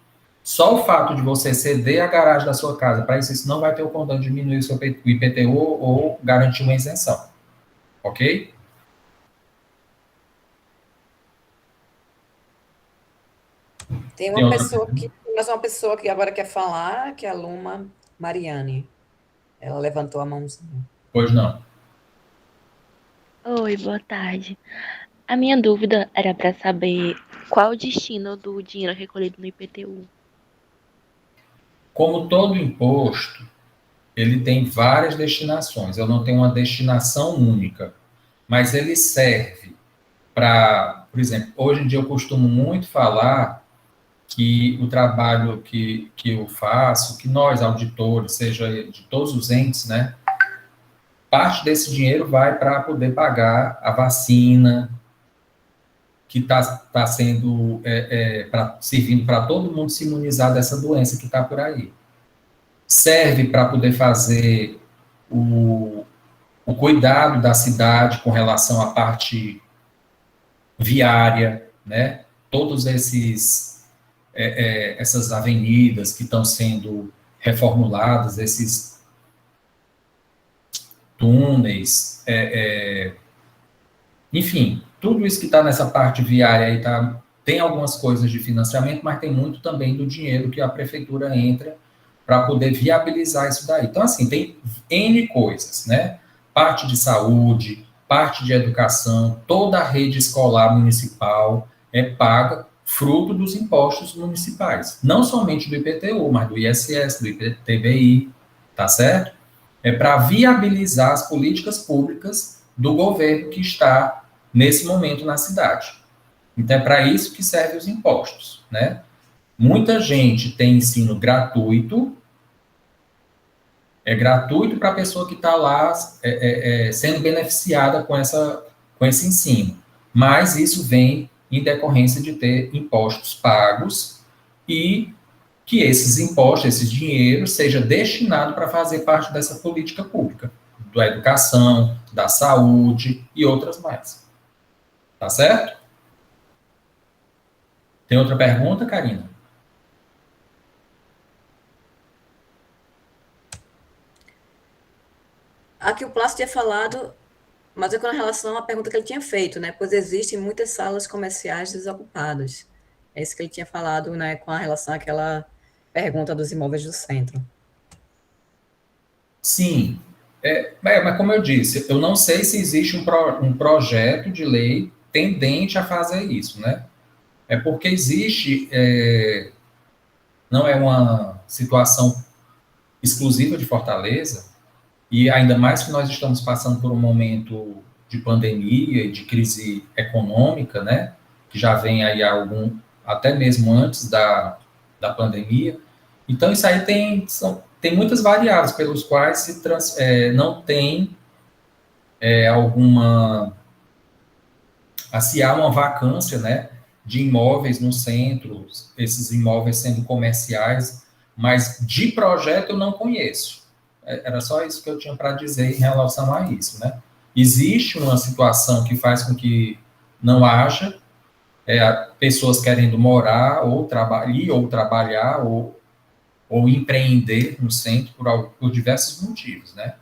Só o fato de você ceder a garagem da sua casa para isso não vai ter o condão de diminuir o seu IPTU ou garantir uma isenção, ok? Tem mais uma pessoa que agora quer falar, que é a Luma Mariane. Ela levantou a mãozinha. Pois não. Oi, boa tarde. A minha dúvida era para saber qual o destino do dinheiro recolhido no IPTU. Como todo imposto, ele tem várias destinações. Eu não tenho uma destinação única, mas ele serve para, por exemplo, hoje em dia eu costumo muito falar que o trabalho que eu faço, que nós, auditores, seja de todos os entes, né, parte desse dinheiro vai para poder pagar a vacina que está sendo servindo para todo mundo se imunizar dessa doença que está por aí. Serve para poder fazer o cuidado da cidade com relação à parte viária, né? Todos essas avenidas que estão sendo reformuladas, esses túneis, enfim, tudo isso que está nessa parte viária aí tem algumas coisas de financiamento, mas tem muito também do dinheiro que a prefeitura entra para poder viabilizar isso daí. Então, assim, tem N coisas, né? Parte de saúde, parte de educação, toda a rede escolar municipal é paga fruto dos impostos municipais. Não somente do IPTU, mas do ISS, do IPTBI, tá certo? É para viabilizar as políticas públicas do governo que está nesse momento na cidade. Então, é para isso que servem os impostos, né? Muita gente tem ensino gratuito, é gratuito para a pessoa que está lá sendo beneficiada com esse ensino, mas isso vem em decorrência de ter impostos pagos e que esses impostos, esse dinheiro, seja destinado para fazer parte dessa política pública, da educação, da saúde e outras mais. Tá certo? Tem outra pergunta, Karina? Aqui o Plácio tinha falado, mas é com relação à pergunta que ele tinha feito, né? Pois existem muitas salas comerciais desocupadas. É isso que ele tinha falado, né? Com a relação àquela pergunta dos imóveis do centro. Sim. Mas como eu disse, eu não sei se existe um projeto de lei tendente a fazer isso, né? É porque existe, não é uma situação exclusiva de Fortaleza, e ainda mais que nós estamos passando por um momento de pandemia e de crise econômica, né? Que já vem aí até mesmo antes da pandemia. Então, isso aí tem muitas variáveis pelos quais não tem se há uma vacância, né, de imóveis no centro, esses imóveis sendo comerciais, mas de projeto eu não conheço. Era só isso que eu tinha para dizer em relação a isso, né? Existe uma situação que faz com que não haja pessoas querendo morar ou trabalhar ou empreender no centro por diversos motivos, né?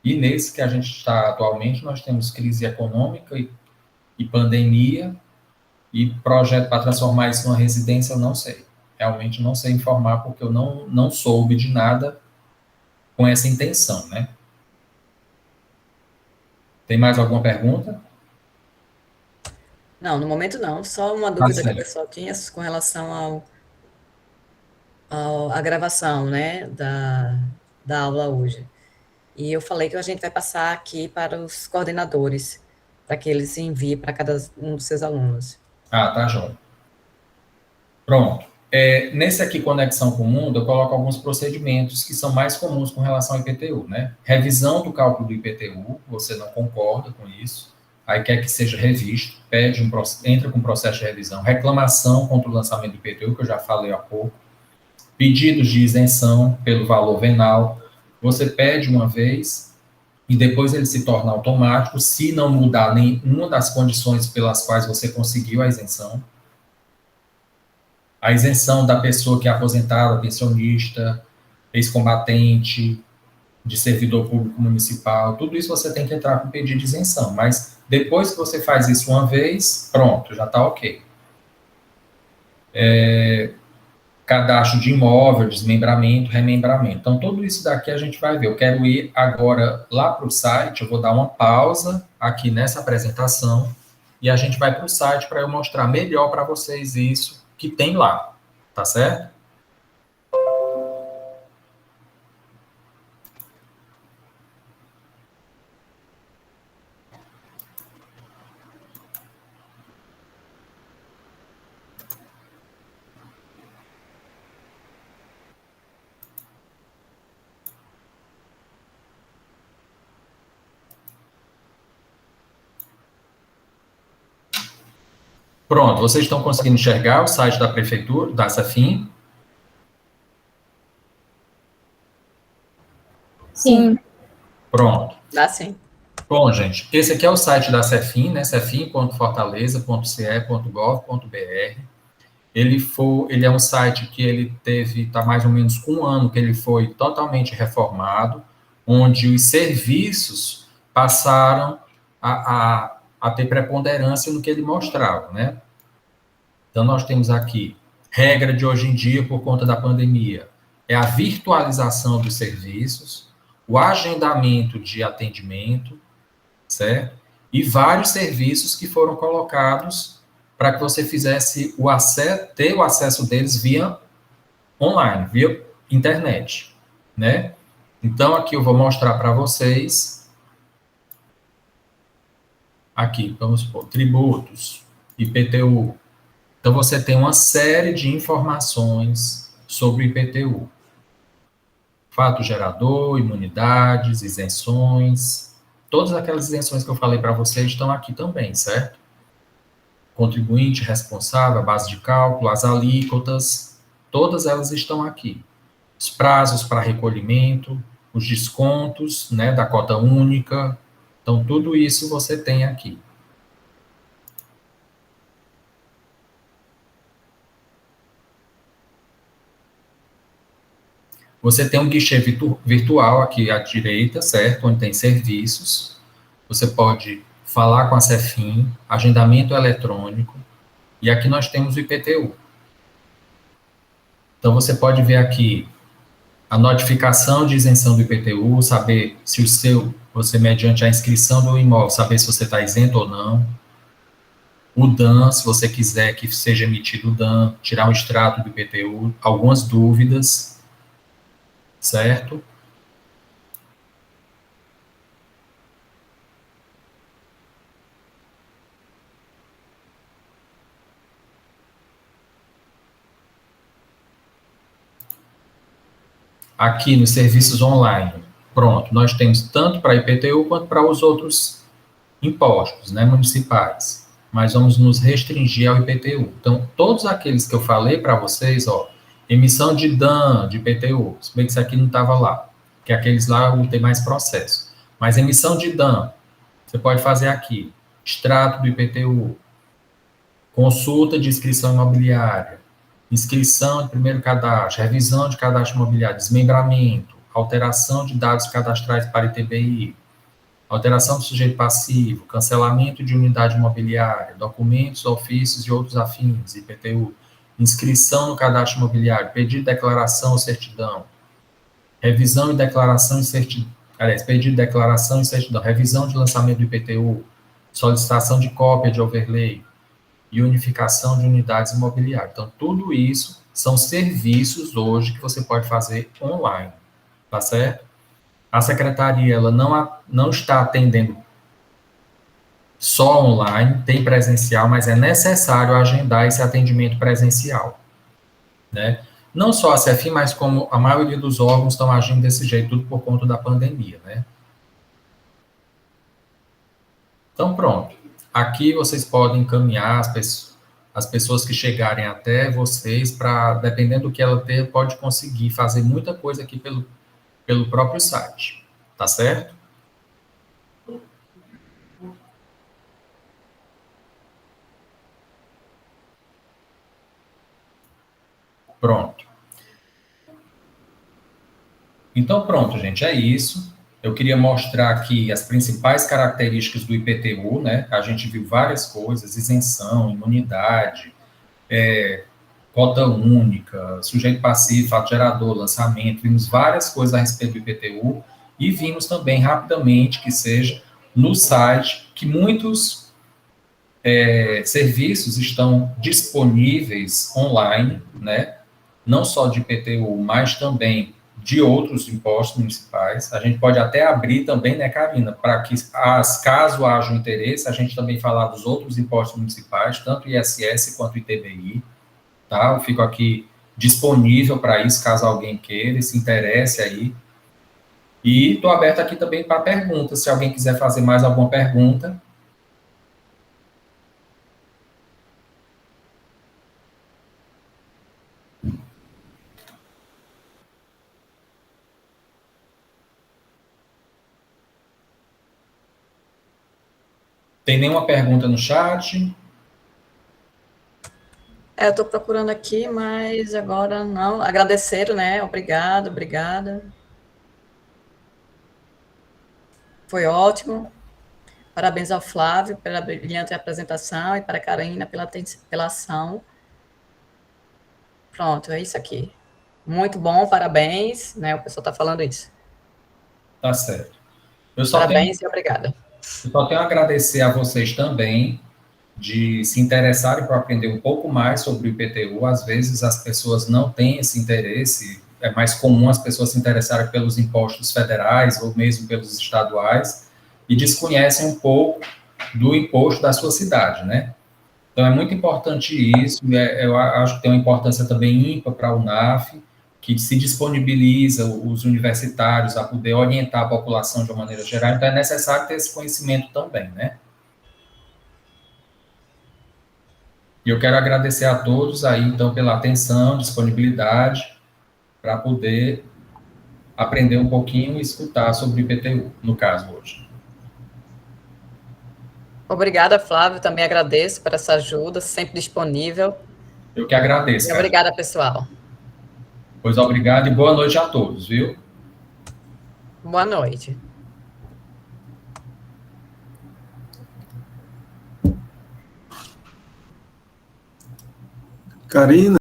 E nesse que a gente está atualmente, nós temos crise econômica e pandemia, e projeto para transformar isso numa residência, eu não sei. Realmente não sei informar, porque eu não soube de nada com essa intenção, né? Tem mais alguma pergunta? Não, no momento não. Só uma dúvida que o pessoal tinha com relação à gravação, né, da aula hoje. E eu falei que a gente vai passar aqui para os coordenadores, para que eles enviem para cada um dos seus alunos. Ah, tá, João. Pronto. Nesse aqui, Conexão com o Mundo, eu coloco alguns procedimentos que são mais comuns com relação ao IPTU, né? Revisão do cálculo do IPTU, você não concorda com isso, aí quer que seja revisto, entra com processo de revisão, reclamação contra o lançamento do IPTU, que eu já falei há pouco, pedidos de isenção pelo valor venal, você pede uma vez e depois ele se torna automático, se não mudar nenhuma das condições pelas quais você conseguiu a isenção. A isenção da pessoa que é aposentada, pensionista, ex-combatente, de servidor público municipal, tudo isso você tem que entrar com pedido de isenção, mas depois que você faz isso uma vez, pronto, já está ok. Cadastro de imóvel, desmembramento, remembramento. Então, tudo isso daqui a gente vai ver. Eu quero ir agora lá para o site, eu vou dar uma pausa aqui nessa apresentação e a gente vai para o site para eu mostrar melhor para vocês isso que tem lá, tá certo? Pronto, vocês estão conseguindo enxergar o site da prefeitura, da Cefim? Sim. Pronto. Dá sim. Bom, gente, esse aqui é o site da Cefim, né? cefim.fortaleza.ce.gov.br. Ele é um site que ele está mais ou menos com um ano que ele foi totalmente reformado, onde os serviços passaram a ter preponderância no que ele mostrava, né? Então, nós temos aqui, regra de hoje em dia, por conta da pandemia, é a virtualização dos serviços, o agendamento de atendimento, certo? E vários serviços que foram colocados para que você fizesse ter o acesso deles via online, via internet, né? Então, aqui eu vou mostrar para vocês, aqui, vamos supor, tributos, IPTU. Então, você tem uma série de informações sobre o IPTU. Fato gerador, imunidades, isenções, todas aquelas isenções que eu falei para vocês estão aqui também, certo? Contribuinte responsável, a base de cálculo, as alíquotas, todas elas estão aqui. Os prazos para recolhimento, os descontos, né, da cota única. Então, tudo isso você tem aqui. Você tem um guichê virtual aqui à direita, certo? Onde tem serviços. Você pode falar com a Cefim, agendamento eletrônico, e aqui nós temos o IPTU. Então, você pode ver aqui a notificação de isenção do IPTU, saber se você, mediante a inscrição do imóvel, saber se você está isento ou não. O DAN, se você quiser que seja emitido o DAN, tirar um extrato do IPTU, algumas dúvidas, certo? Aqui nos serviços online, pronto, nós temos tanto para IPTU quanto para os outros impostos, né, municipais. Mas vamos nos restringir ao IPTU. Então, todos aqueles que eu falei para vocês, ó, emissão de DAN, de IPTU, se bem que isso aqui não estava lá, porque aqueles lá vão ter mais processo. Mas emissão de DAN, você pode fazer aqui, extrato do IPTU, consulta de inscrição imobiliária, inscrição de primeiro cadastro, revisão de cadastro imobiliário, desmembramento, alteração de dados cadastrais para ITBI, alteração do sujeito passivo, cancelamento de unidade imobiliária, documentos, ofícios e outros afins, IPTU, inscrição no cadastro imobiliário, pedido de declaração ou certidão, revisão e declaração e certidão, aliás, pedido de declaração e certidão, revisão de lançamento do IPTU, solicitação de cópia de overlay e unificação de unidades imobiliárias. Então, tudo isso são serviços hoje que você pode fazer online, tá certo? A secretaria, ela não está atendendo só online, tem presencial, mas é necessário agendar esse atendimento presencial, né? Não só a Cefim, mas como a maioria dos órgãos estão agindo desse jeito, tudo por conta da pandemia, né? Então, pronto. Aqui vocês podem encaminhar as pessoas que chegarem até vocês para, dependendo do que ela ter, pode conseguir fazer muita coisa aqui pelo próprio site, tá certo? Pronto. Então, pronto, gente, é isso. Eu queria mostrar aqui as principais características do IPTU, né? A gente viu várias coisas, isenção, imunidade, cota única, sujeito passivo, fato gerador, lançamento, vimos várias coisas a respeito do IPTU e vimos também rapidamente que seja no site que muitos serviços estão disponíveis online, né? Não só de IPTU, mas também de outros impostos municipais. A gente pode até abrir também, né, Karina, para que, caso haja um interesse, a gente também falar dos outros impostos municipais, tanto ISS quanto ITBI, tá? Eu fico aqui disponível para isso, caso alguém queira e se interesse aí. E estou aberto aqui também para perguntas, se alguém quiser fazer mais alguma pergunta. Tem nenhuma pergunta no chat? Eu estou procurando aqui, mas agora não. Agradeceram, né? Obrigada. Foi ótimo. Parabéns ao Flávio pela brilhante apresentação e para a Karina pela ação. Pronto, é isso aqui. Muito bom, parabéns, né? O pessoal está falando isso. Tá certo. Parabéns e obrigada. Eu só tenho a agradecer a vocês também, de se interessarem por aprender um pouco mais sobre o IPTU. Às vezes as pessoas não têm esse interesse, é mais comum as pessoas se interessarem pelos impostos federais ou mesmo pelos estaduais e desconhecem um pouco do imposto da sua cidade, né? Então é muito importante isso, eu acho que tem uma importância também ímpar para a UNAF, que se disponibiliza os universitários a poder orientar a população de uma maneira geral, então é necessário ter esse conhecimento também, né? E eu quero agradecer a todos aí, então, pela atenção, disponibilidade, para poder aprender um pouquinho e escutar sobre o IPTU, no caso, hoje. Obrigada, Flávio. Também agradeço por essa ajuda, sempre disponível. Eu que agradeço, E cara. obrigada, pessoal. Pois obrigado e boa noite a todos, viu? Boa noite. Karina.